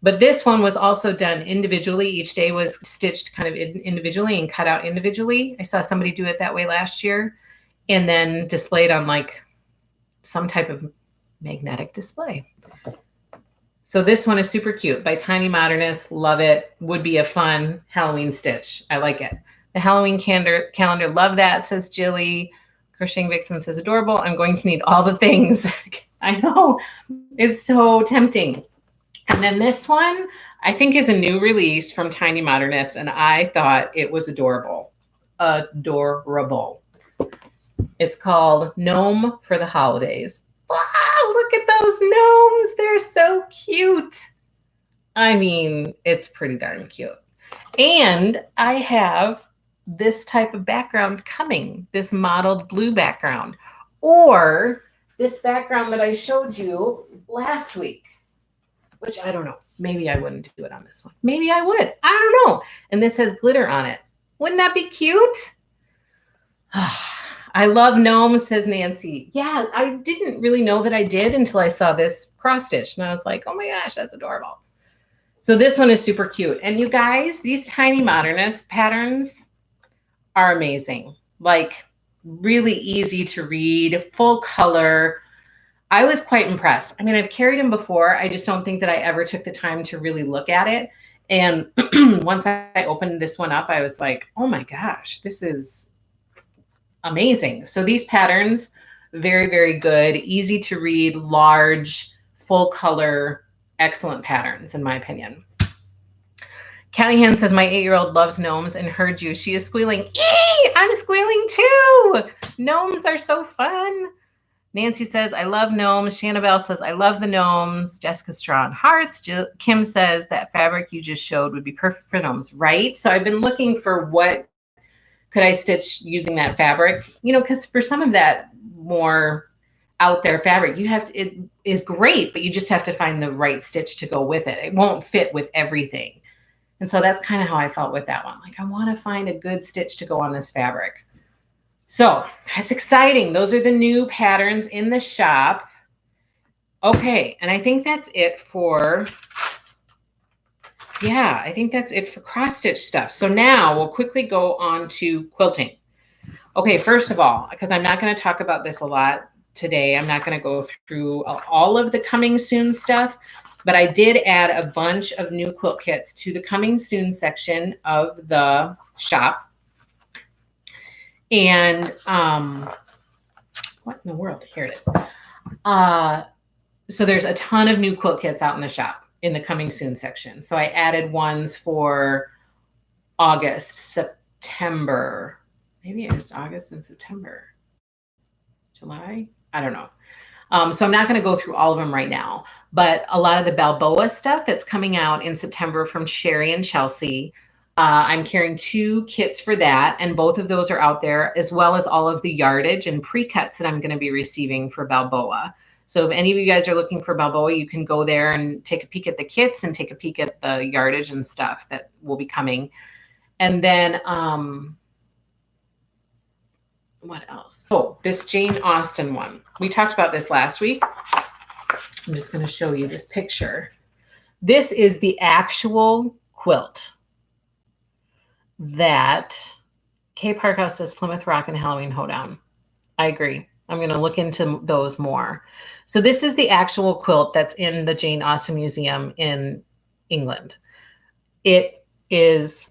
A: But this one was also done individually. Each day was stitched kind of individually and cut out individually. I saw somebody do it that way last year, and then displayed on like some type of magnetic display. So this one is super cute by Tiny Modernist. Love it. Would be a fun Halloween stitch. I like it. The Halloween calendar. Love that, says Jilly. Crocheting Vixen says adorable. I'm going to need all the things. I know. It's so tempting. And then this one, I think, is a new release from Tiny Modernist, and I thought it was adorable. Adorable. It's called Gnome for the Holidays. Wow, look at those gnomes. They're so cute. I mean, it's pretty darn cute. And I have this type of background coming, this mottled blue background, or this background that I showed you last week, which I don't know. Maybe I wouldn't do it on this one. Maybe I would. I don't know. And this has glitter on it. Wouldn't that be cute? I love gnomes, says Nancy. Yeah, I didn't really know that I did until I saw this cross stitch. And I was like, oh my gosh, that's adorable. So this one is super cute. And you guys, these Tiny Modernist patterns are amazing. Like really easy to read, full color. I was quite impressed. I mean, I've carried them before. I just don't think that I ever took the time to really look at it. And once I opened this one up, I was like, oh my gosh, this is amazing. So these patterns, very, very good, easy to read, large, full color, excellent patterns, in my opinion. Callahan says, my 8-year-old loves gnomes and heard you. She is squealing. Eee! I'm squealing too. Gnomes are so fun. Nancy says, I love gnomes. Shannabelle says, I love the gnomes. Jessica Strawn hearts. Kim says, that fabric you just showed would be perfect for gnomes, right? So I've been looking for what could I stitch using that fabric, you know, because for some of that more out there fabric, you have to, it is great, but you just have to find the right stitch to go with it. It won't fit with everything. And so that's kind of how I felt with that one. Like, I want to find a good stitch to go on this fabric. So that's exciting. Those are the new patterns in the shop. Okay. And I think that's it for, yeah, I think that's it for cross stitch stuff. So now we'll quickly go on to quilting. Okay. First of all, because I'm not going to talk about this a lot today, I'm not going to go through all of the coming soon stuff, but I did add a bunch of new quilt kits to the coming soon section of the shop. And what in the world? Here it is. So there's a ton of new quilt kits out in the shop in the coming soon section. So I added ones for August, September. Maybe it was August and September. July? I don't know. So I'm not going to go through all of them right now, but a lot of the Balboa stuff that's coming out in September from Sherry and Chelsea. I'm carrying 2 kits for that, and both of those are out there, as well as all of the yardage and pre-cuts that I'm going to be receiving for Balboa. So if any of you guys are looking for Balboa, you can go there and take a peek at the kits and take a peek at the yardage and stuff that will be coming. And then what else? Oh, this Jane Austen one. We talked about this last week. I'm just going to show you this picture. This is the actual quilt that Kay Parkhouse says Plymouth Rock and Halloween Hoedown. I agree. I'm going to look into those more. So this is the actual quilt that's in the Jane Austen Museum in England. It is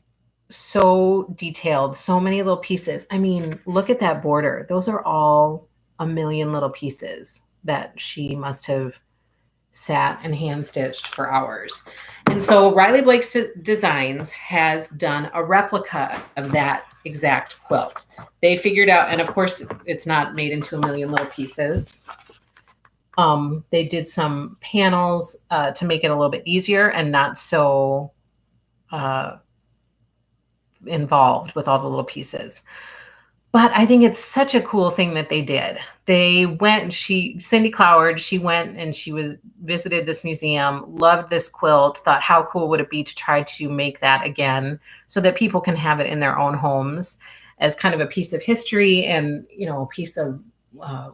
A: so detailed, so many little pieces. I mean, look at that border. Those are all a million little pieces that she must have sat and hand stitched for hours. And so Riley Blake's Designs has done a replica of that exact quilt. They figured out, and of course it's not made into a million little pieces. They did some panels to make it a little bit easier and not so involved with all the little pieces. But I think it's such a cool thing that they did. They went, Cindy Cloward, she went and she visited this museum, loved this quilt, thought how cool would it be to try to make that again so that people can have it in their own homes as kind of a piece of history and, you know, a piece of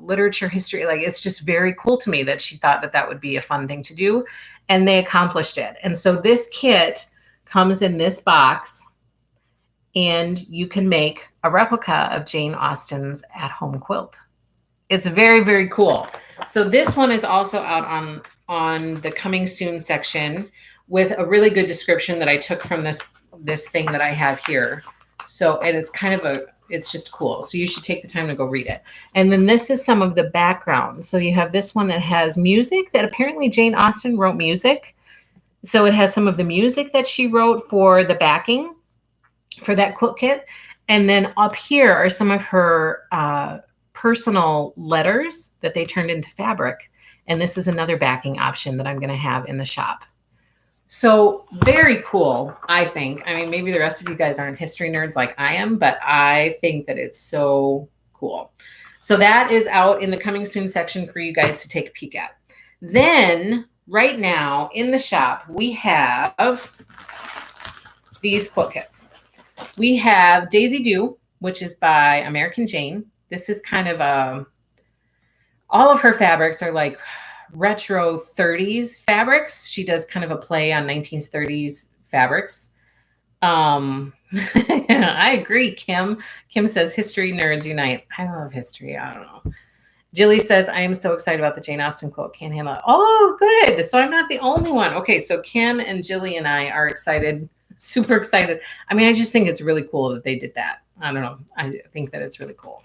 A: literature history. Like, it's just very cool to me that she thought that that would be a fun thing to do, and they accomplished it. And so this kit comes in this box, and you can make a replica of Jane Austen's at-home quilt. It's very, very cool. So this one is also out on the coming soon section with a really good description that I took from this thing that I have here. So, and it's kind of it's just cool. So you should take the time to go read it. And then this is some of the background. So you have this one that has music that apparently Jane Austen wrote music. So it has some of the music that she wrote for the backing for that quilt kit. And then up here are some of her personal letters that they turned into fabric. And this is another backing option that I'm going to have in the shop. So very cool, I think. I mean, maybe the rest of you guys aren't history nerds like I am, but I think that it's so cool. So that is out in the coming soon section for you guys to take a peek at. Then right now in the shop, we have these quilt kits. We have Daisy Doo, which is by American Jane. This is kind of all of her fabrics are like retro 30s fabrics. She does kind of a play on 1930s fabrics. I agree, Kim. Kim says, history nerds unite. I love history. I don't know. Jilly says, I am so excited about the Jane Austen quilt. Can't handle it. Oh, good. So I'm not the only one. Okay, so Kim and Jilly and I are excited, super excited. I mean, I just think it's really cool that they did that. I don't know. I think that it's really cool.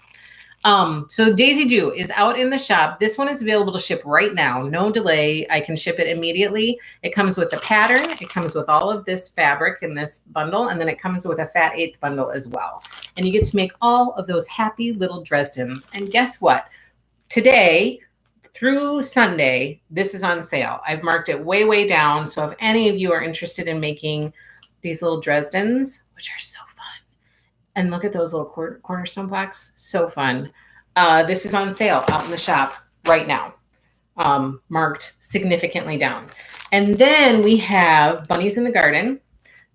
A: So Daisy Doo is out in the shop. This one is available to ship right now. No delay. I can ship it immediately. It comes with the pattern. It comes with all of this fabric in this bundle. And then it comes with a fat 1/8 bundle as well. And you get to make all of those happy little Dresdens. And guess what? Today through Sunday, this is on sale. I've marked it way, way down. So if any of you are interested in making these little Dresdens, which are so fun, and look at those little cornerstone blocks, so fun. This is on sale out in the shop right now, marked significantly down. And then we have Bunnies in the Garden.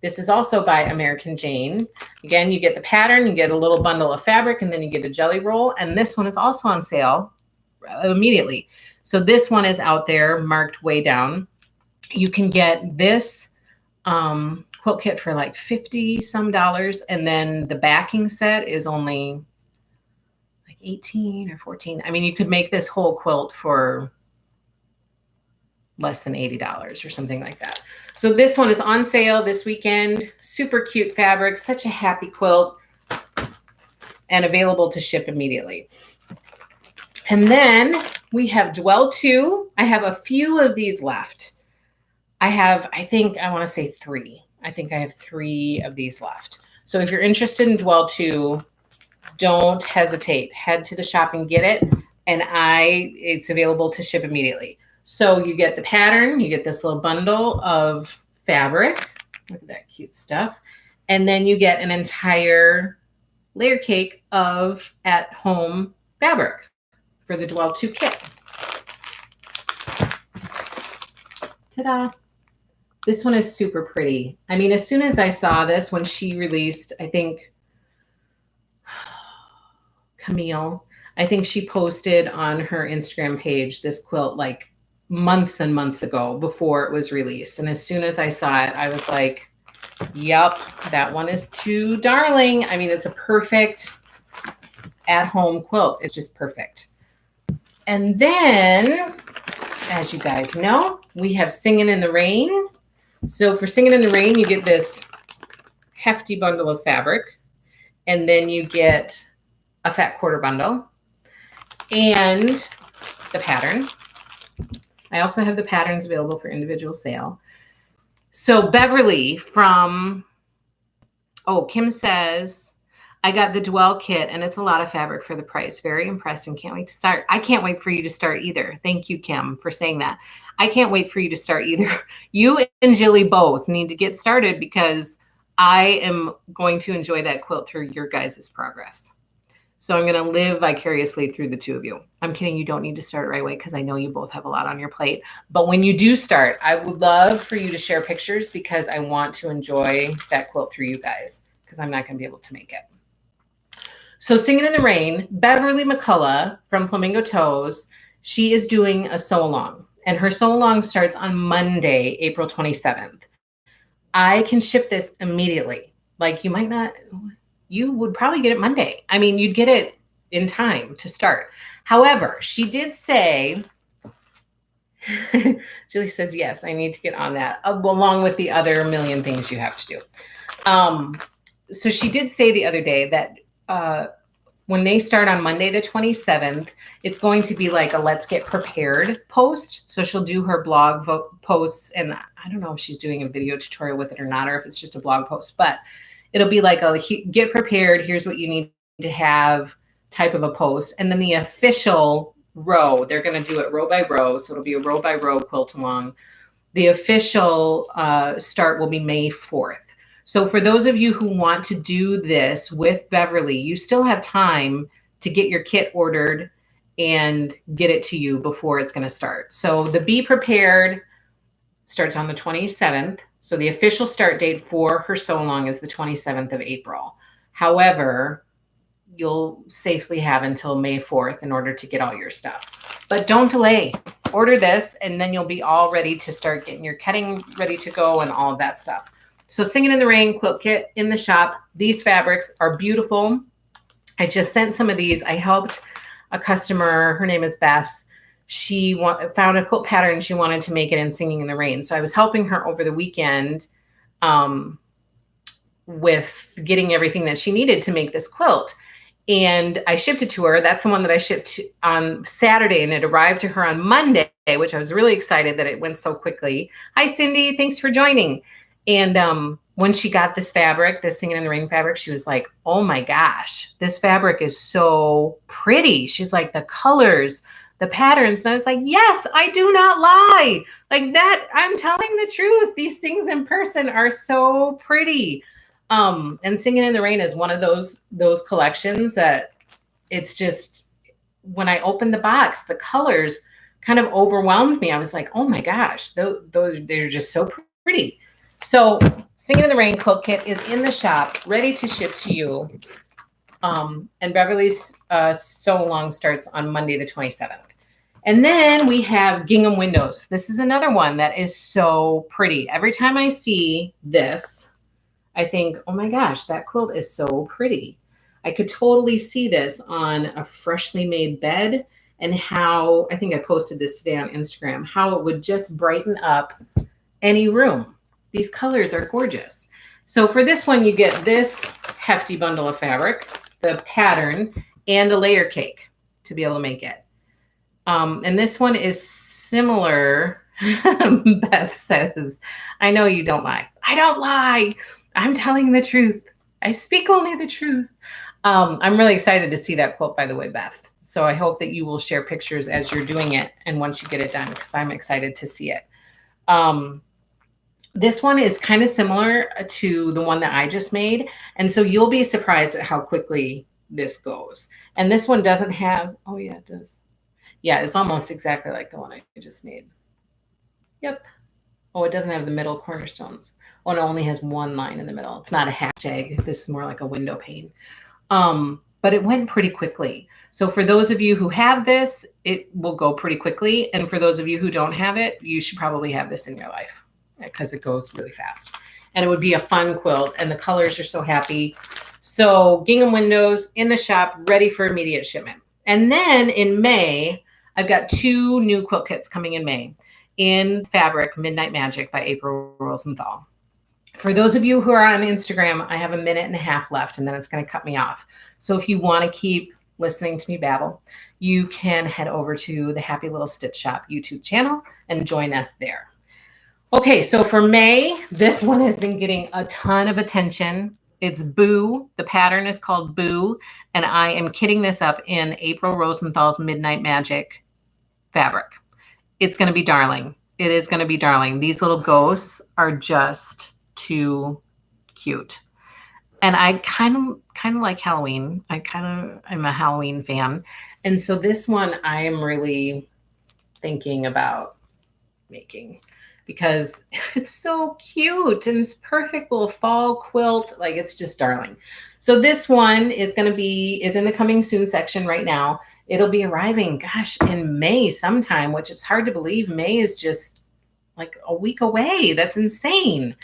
A: This is also by American Jane. Again, you get the pattern, you get a little bundle of fabric, and then you get a jelly roll. And this one is also on sale immediately. So this one is out there marked way down. You can get this quilt kit for like $50 some, and then the backing set is only like 18 or 14. I mean, you could make this whole quilt for less than $80 or something like that. So this one is on sale this weekend. Super cute fabric, such a happy quilt, and available to ship immediately. And then we have Dwell 2. I have a few of these left. I want to say 3. I think I have 3 of these left. So if you're interested in Dwell 2, don't hesitate. Head to the shop and get it. And it's available to ship immediately. So you get the pattern, you get this little bundle of fabric. Look at that cute stuff. And then you get an entire layer cake of at-home fabric for the Dwell 2 kit. Ta-da. This one is super pretty. I mean, as soon as I saw this, when she released, I think, Camille, I think she posted on her Instagram page this quilt like months and months ago before it was released. And as soon as I saw it, I was like, yep, that one is too darling. I mean, it's a perfect at-home quilt. It's just perfect. And then, as you guys know, we have Singing in the Rain. So for Singing in the Rain, you get this hefty bundle of fabric, and then you get a fat quarter bundle and the pattern. I also have the patterns available for individual sale. So Beverly from, Kim says, I got the Dwell kit and it's a lot of fabric for the price. Very impressed and can't wait to start. I can't wait for you to start either. Thank you, Kim, for saying that. I can't wait for you to start either. You and Jilly both need to get started because I am going to enjoy that quilt through your guys' progress. So I'm going to live vicariously through the two of you. I'm kidding. You don't need to start right away because I know you both have a lot on your plate. But when you do start, I would love for you to share pictures because I want to enjoy that quilt through you guys because I'm not going to be able to make it. So Singing in the Rain, Beverly McCullough from Flamingo Toes, she is doing a sew along. And her sew along starts on Monday, April 27th. I can ship this immediately. Like you might not... You would probably get it Monday. I mean, you'd get it in time to start. However, she did say Julie says, yes, I need to get on that, along with the other million things you have to do. So she did say the other day that when they start on Monday the 27th, it's going to be like a let's get prepared post. So she'll do her blog posts, and I don't know if she's doing a video tutorial with it or not, or if it's just a blog post, but it'll be like a get prepared, here's what you need to have type of a post. And then the official row, they're going to do it row by row. So it'll be a row by row quilt along. The official start will be May 4th. So for those of you who want to do this with Beverly, you still have time to get your kit ordered and get it to you before it's going to start. So the Be Prepared starts on the 27th. So the official start date for her sew along is the 27th of April. However, you'll safely have until May 4th in order to get all your stuff. But don't delay. Order this, and then you'll be all ready to start getting your cutting ready to go and all of that stuff. So Singing in the Rain Quilt Kit in the shop. These fabrics are beautiful. I just sent some of these. I helped a customer. Her name is Beth. She found a quilt pattern. She wanted to make it in Singing in the Rain. So I was helping her over the weekend with getting everything that she needed to make this quilt. And I shipped it to her. That's the one that I shipped on Saturday, and it arrived to her on Monday, which I was really excited that it went so quickly. Hi, Cindy. Thanks for joining. And when she got this fabric, this Singing in the Rain fabric, she was like, oh my gosh, this fabric is so pretty. She's like, the colors, the patterns. And I was like, yes, I do not lie. Like that, I'm telling the truth. These things in person are so pretty. And Singing in the Rain is one of those collections that it's just, when I opened the box, the colors kind of overwhelmed me. I was like, oh my gosh, those they're just so pretty. So Singing in the Rain Quilt Kit is in the shop, ready to ship to you. And Beverly's Sew Along starts on Monday the 27th. And then we have Gingham Windows. This is another one that is so pretty. Every time I see this, I think, oh my gosh, that quilt is so pretty. I could totally see this on a freshly made bed, and how, I think I posted this today on Instagram, how it would just brighten up any room. These colors are gorgeous. So for this one, you get this hefty bundle of fabric, the pattern, and a layer cake to be able to make it. And this one is similar. Beth says, I know you don't lie. I don't lie. I'm telling the truth. I speak only the truth. I'm really excited to see that quilt, by the way, Beth. So I hope that you will share pictures as you're doing it and once you get it done, because I'm excited to see it. This one is kind of similar to the one that I just made. And so you'll be surprised at how quickly this goes. And this one doesn't have, oh yeah, it does. Yeah, it's almost exactly like the one I just made. Yep. Oh, it doesn't have the middle cornerstones. Oh, it only has one line in the middle. It's not a hashtag. This is more like a window pane. But it went pretty quickly. So for those of you who have this, it will go pretty quickly. And for those of you who don't have it, you should probably have this in your life, because it goes really fast. And it would be a fun quilt, and the colors are so happy. So Gingham Windows in the shop, ready for immediate shipment. And then in May, I've got 2 new quilt kits coming in May in fabric, Midnight Magic by April Rosenthal. For those of you who are on Instagram, I have 1.5 minutes left, and then it's going to cut me off. So if you want to keep listening to me babble, you can head over to the Happy Little Stitch Shop YouTube channel and join us there. Okay, so for May, this one has been getting a ton of attention. It's Boo. The pattern is called Boo, and I am kitting this up in April Rosenthal's Midnight Magic fabric. It's going to be darling. It is going to be darling. These little ghosts are just too cute. And I kind of like Halloween. I'm a Halloween fan. And so this one I am really thinking about making, because it's so cute and it's perfect little fall quilt. Like, it's just darling. So this one is in the coming soon section right now. It'll be arriving, gosh, in May sometime, which it's hard to believe. May is just like a week away. That's insane.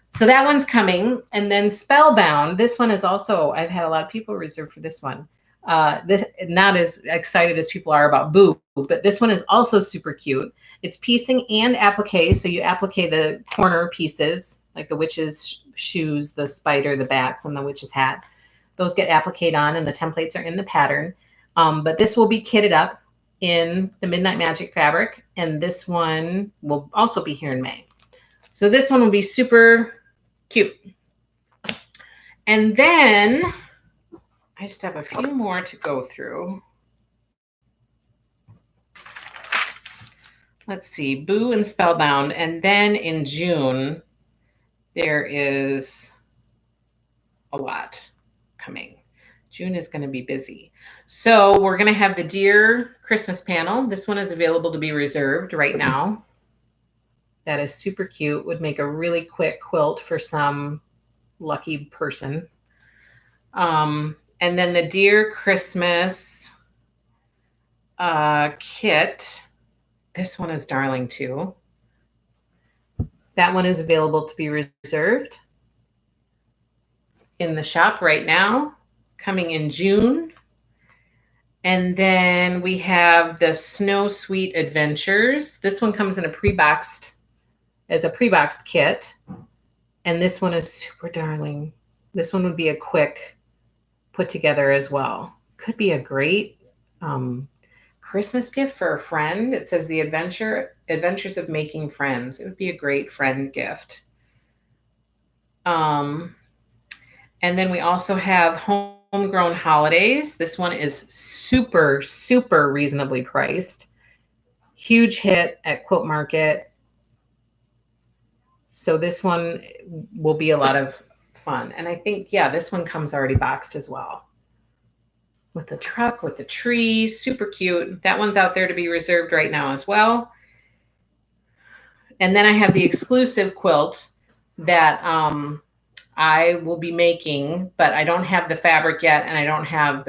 A: So that one's coming. And then Spellbound, this one is also, I've had a lot of people reserve for this one. This not as excited as people are about Boo, but this one is also super cute. It's piecing and applique. So you applique the corner pieces, like the witch's shoes, the spider, the bats, and the witch's hat. Those get appliqued on, and the templates are in the pattern. But this will be kitted up in the Midnight Magic fabric, and this one will also be here in May. So this one will be super cute. And then I just have a few more to go through. Let's see, Boo and Spellbound. And then in June, there is a lot coming. June is going to be busy. So we're going to have the Deer Christmas panel. This one is available to be reserved right now. That is super cute. Would make a really quick quilt for some lucky person. And then the Deer Christmas kit. This one is darling too. That one is available to be reserved in the shop right now, coming in June. And then we have the Snow Sweet Adventures. This one comes in a pre-boxed kit. And this one is super darling. This one would be a quick put together as well. Could be a great Christmas gift for a friend. It says the Adventures of Making Friends. It would be a great friend gift. And then we also have Homegrown Holidays. This one is super, super reasonably priced. Huge hit at Quilt Market. So this one will be a lot of fun. And I think, yeah, this one comes already boxed as well. With the truck, with the tree, super cute. That one's out there to be reserved right now as well. And then I have the exclusive quilt that I will be making, but I don't have the fabric yet, and I don't have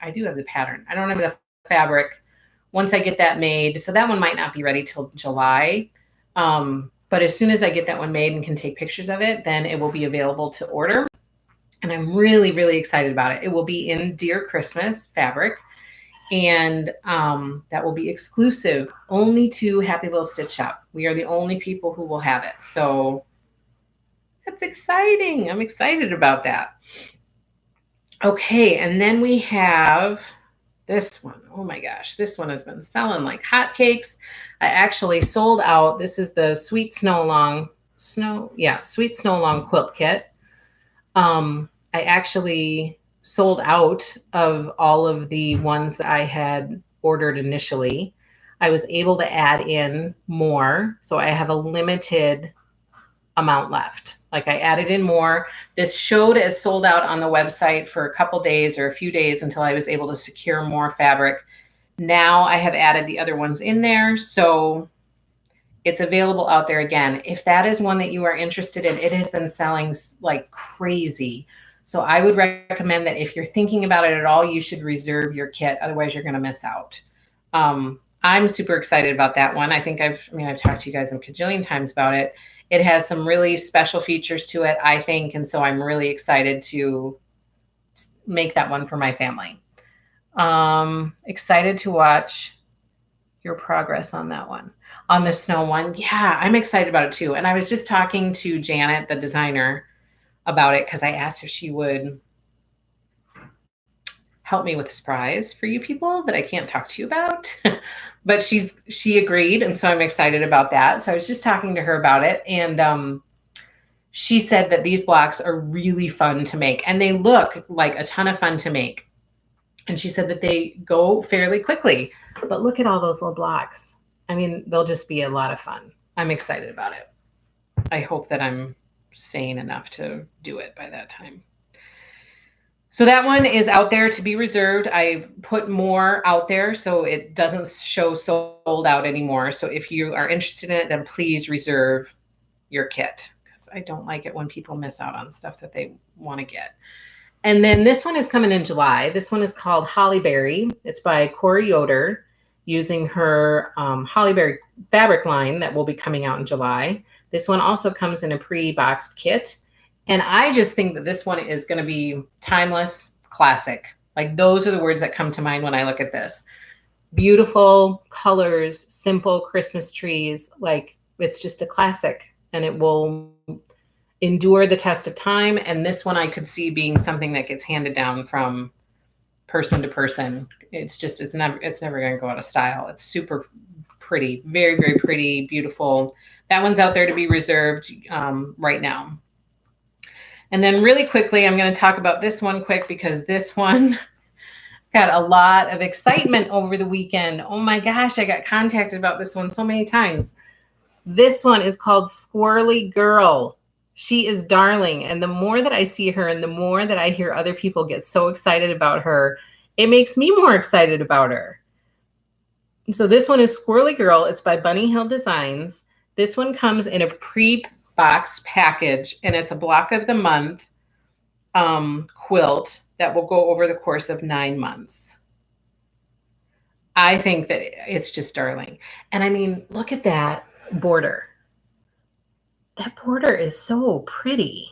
A: I do have the pattern. I don't have the fabric once I get that made. So that one might not be ready till July. But as soon as I get that one made and can take pictures of it, then it will be available to order. And I'm really, really excited about it. It will be in Deer Christmas fabric. And that will be exclusive only to Happy Little Stitch Shop. We are the only people who will have it. So that's exciting. I'm excited about that. Okay, and then we have this one. Oh my gosh, this one has been selling like hotcakes. I actually sold out. This is the Sweet Snow Along Quilt Kit. I actually sold out of all of the ones that I had ordered initially. I was able to add in more, so I have a limited amount left. Like I added in more. This showed as sold out on the website for a couple days or a few days until I was able to secure more fabric. Now I have added the other ones in there, so it's available out there again. If that is one that you are interested in, it has been selling like crazy. So I would recommend that if you're thinking about it at all, you should reserve your kit. Otherwise, you're going to miss out. I'm super excited about that one. I think I've talked to you guys a cajillion times about it. It has some really special features to it, I think. And so I'm really excited to make that one for my family. Excited to watch your progress on that one. On the snow one, yeah, I'm excited about it too. And I was just talking to Janet, the designer, about it because I asked if she would help me with a surprise for you people that I can't talk to you about. But she agreed, and so I'm excited about that. So I was just talking to her about it, and she said that these blocks are really fun to make, and they look like a ton of fun to make. And she said that they go fairly quickly, but look at all those little blocks. I mean, they'll just be a lot of fun. I'm excited about it. I hope that I'm sane enough to do it by that time. So that one is out there to be reserved. I put more out there so it doesn't show sold out anymore. So if you are interested in it, then please reserve your kit, because I don't like it when people miss out on stuff that they want to get. And then this one is coming in July. This one is called Hollyberry. It's by Corey Yoder, using her Hollyberry fabric line that will be coming out in July. This one also comes in a pre-boxed kit. And I just think that this one is going to be timeless, classic. Like those are the words that come to mind when I look at this. Beautiful colors, simple Christmas trees. Like it's just a classic and it will endure the test of time. And this one I could see being something that gets handed down from person to person. It's never going to go out of style. It's super pretty, very, very pretty, beautiful. That one's out there to be reserved right now. And then really quickly, I'm going to talk about this one quick because this one got a lot of excitement over the weekend. Oh my gosh, I got contacted about this one so many times. This one is called Squirrely Girl. She is darling. And the more that I see her and the more that I hear other people get so excited about her, it makes me more excited about her. So this one is Squirrely Girl. It's by Bunny Hill Designs. This one comes in a pre-boxed package, and it's a block of the month quilt that will go over the course of 9 months. I think that it's just darling. And I mean, look at that border. That border is so pretty.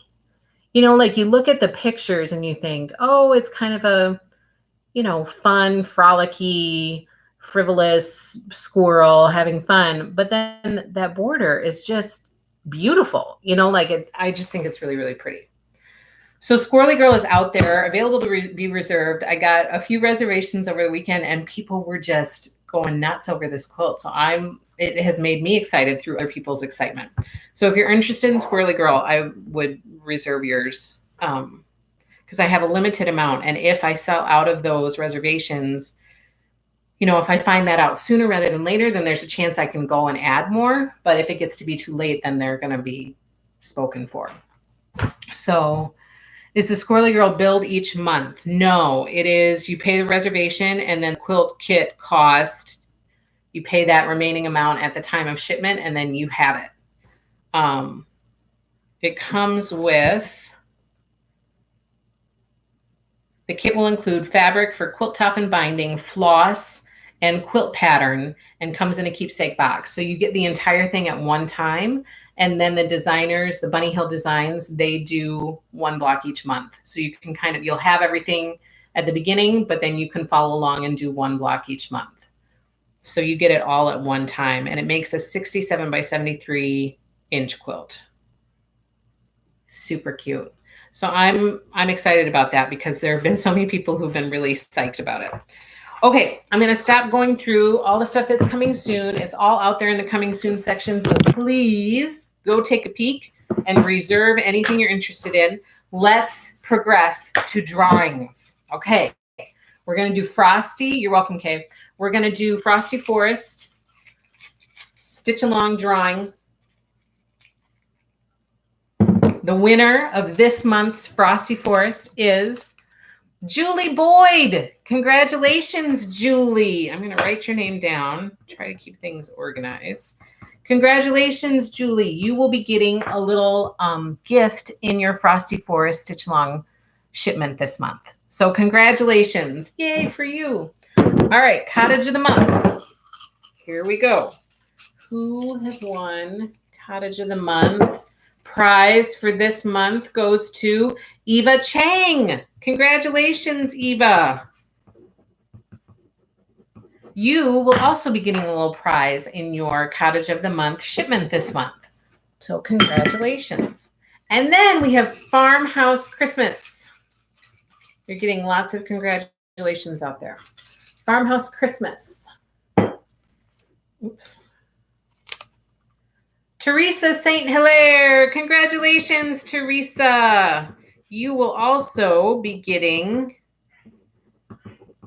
A: You know, like you look at the pictures and you think, oh, it's kind of a, you know, fun, frolicky, frivolous squirrel having fun. But then that border is just beautiful. You know, like I just think it's really, really pretty. So Squirrely Girl is out there, available to be reserved. I got a few reservations over the weekend and people were just going nuts over this quilt. So it has made me excited through other people's excitement. So if you're interested in Squirrely Girl, I would reserve yours because I have a limited amount. And if I sell out of those reservations, you know, if I find that out sooner rather than later, then there's a chance I can go and add more. But if it gets to be too late, then they're going to be spoken for. So is the Squirrely Girl billed each month? No, it is. You pay the reservation and then quilt kit cost. You pay that remaining amount at the time of shipment and then you have it. It comes with, the kit will include fabric for quilt top and binding, floss, and quilt pattern, and comes in a keepsake box. So you get the entire thing at one time. And then the designers, the Bunny Hill Designs, they do one block each month. So you can you'll have everything at the beginning, but then you can follow along and do one block each month. So you get it all at one time. And it makes a 67 by 73 inch quilt. Super cute. So I'm excited about that because there have been so many people who've been really psyched about it. Okay, I'm going to stop going through all the stuff that's coming soon. It's all out there in the coming soon section. So please go take a peek and reserve anything you're interested in. Let's progress to drawings. Okay, we're going to do Frosty. You're welcome, Kay. We're going to do Frosty Forest Stitch Along drawing. The winner of this month's Frosty Forest is Julie Boyd. Congratulations, Julie. I'm going to write your name down. Try to keep things organized. Congratulations, Julie. You will be getting a little gift in your Frosty Forest Stitch Along shipment this month. So congratulations. Yay for you. All right, Cottage of the Month. Here we go. Who has won Cottage of the Month? Prize for this month goes to Eva Chang. Congratulations, Eva. You will also be getting a little prize in your Cottage of the Month shipment this month. So congratulations. And then we have Farmhouse Christmas. You're getting lots of congratulations out there. Farmhouse Christmas. Oops. Teresa St. Hilaire. Congratulations, Teresa. You will also be getting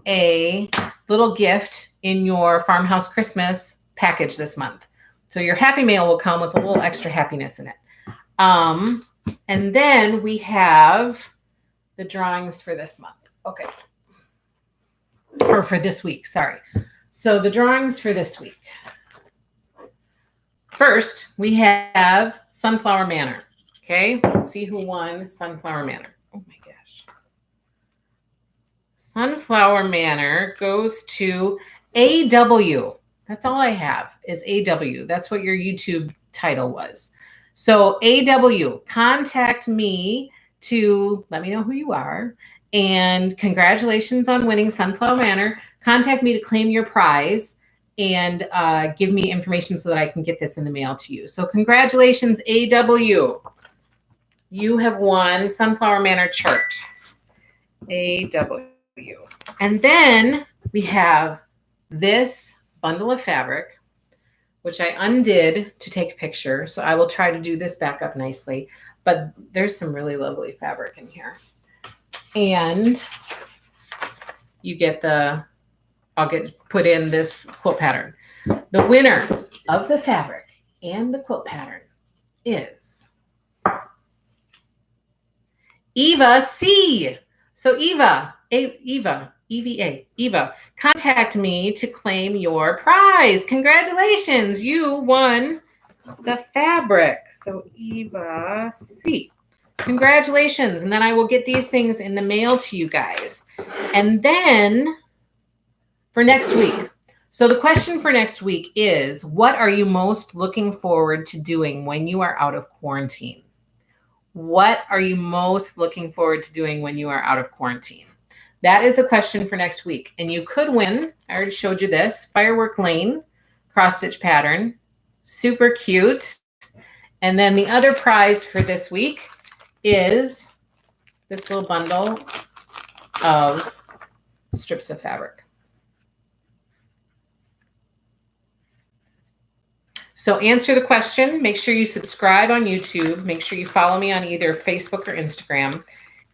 A: a little gift in your Farmhouse Christmas package this month. So your Happy Mail will come with a little extra happiness in it. And then we have the drawings for this month. Okay. Or for this week, sorry. So the drawings for this week. First, we have Sunflower Manor. Okay, let's see who won Sunflower Manor. Oh my gosh. Sunflower Manor goes to AW. That's all I have is AW. That's what your YouTube title was. So AW, contact me to let me know who you are And congratulations on winning Sunflower Manor. Contact me to claim your prize and give me information so that I can get this in the mail to you. So congratulations, AW. You have won Sunflower Manor chart. AW. And then we have this bundle of fabric, which I undid to take a picture. So I will try to do this back up nicely. But there's some really lovely fabric in here. And you get I'll put in this quilt pattern. The winner of the fabric and the quilt pattern is Eva C. So Eva, contact me to claim your prize. Congratulations, you won the fabric. So Eva C. Congratulations. And then I will get these things in the mail to you guys. And then for next week. So the question for next week is, what are you most looking forward to doing when you are out of quarantine? What are you most looking forward to doing when you are out of quarantine? That is the question for next week. And you could win, I already showed you this, Firework Lane cross stitch pattern. Super cute. And then the other prize for this week is this little bundle of strips of fabric. So answer the question. Make sure you subscribe on YouTube. Make sure you follow me on either Facebook or Instagram.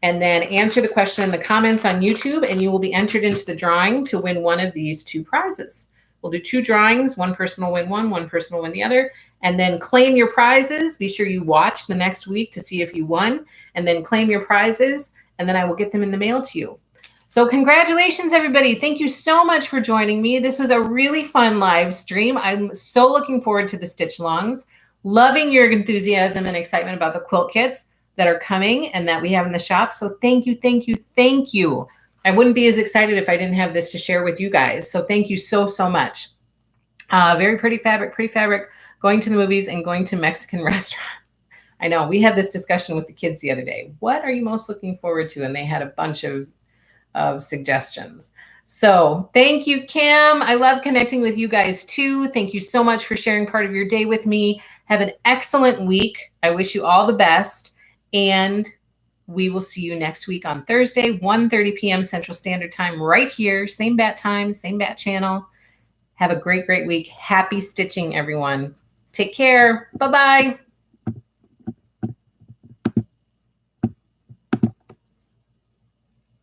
A: And then answer the question in the comments on YouTube, and you will be entered into the drawing to win one of these two prizes. We'll do two drawings. One person will win one person will win the other. And then claim your prizes. Be sure you watch the next week to see if you won. And then claim your prizes. And then I will get them in the mail to you. So congratulations, everybody. Thank you so much for joining me. This was a really fun live stream. I'm so looking forward to the stitch alongs. Loving your enthusiasm and excitement about the quilt kits that are coming and that we have in the shop. So thank you, thank you, thank you. I wouldn't be as excited if I didn't have this to share with you guys. So thank you so, so much. Very pretty fabric, going to the movies and going to Mexican restaurant. I know we had this discussion with the kids the other day. What are you most looking forward to? And they had a bunch of suggestions. So thank you, Kim. I love connecting with you guys too. Thank you so much for sharing part of your day with me. Have an excellent week. I wish you all the best. And we will see you next week on Thursday, 1:30 p.m. Central Standard Time, right here. Same bat time, same bat channel. Have a great, great week. Happy stitching, everyone. Take care. Bye-bye.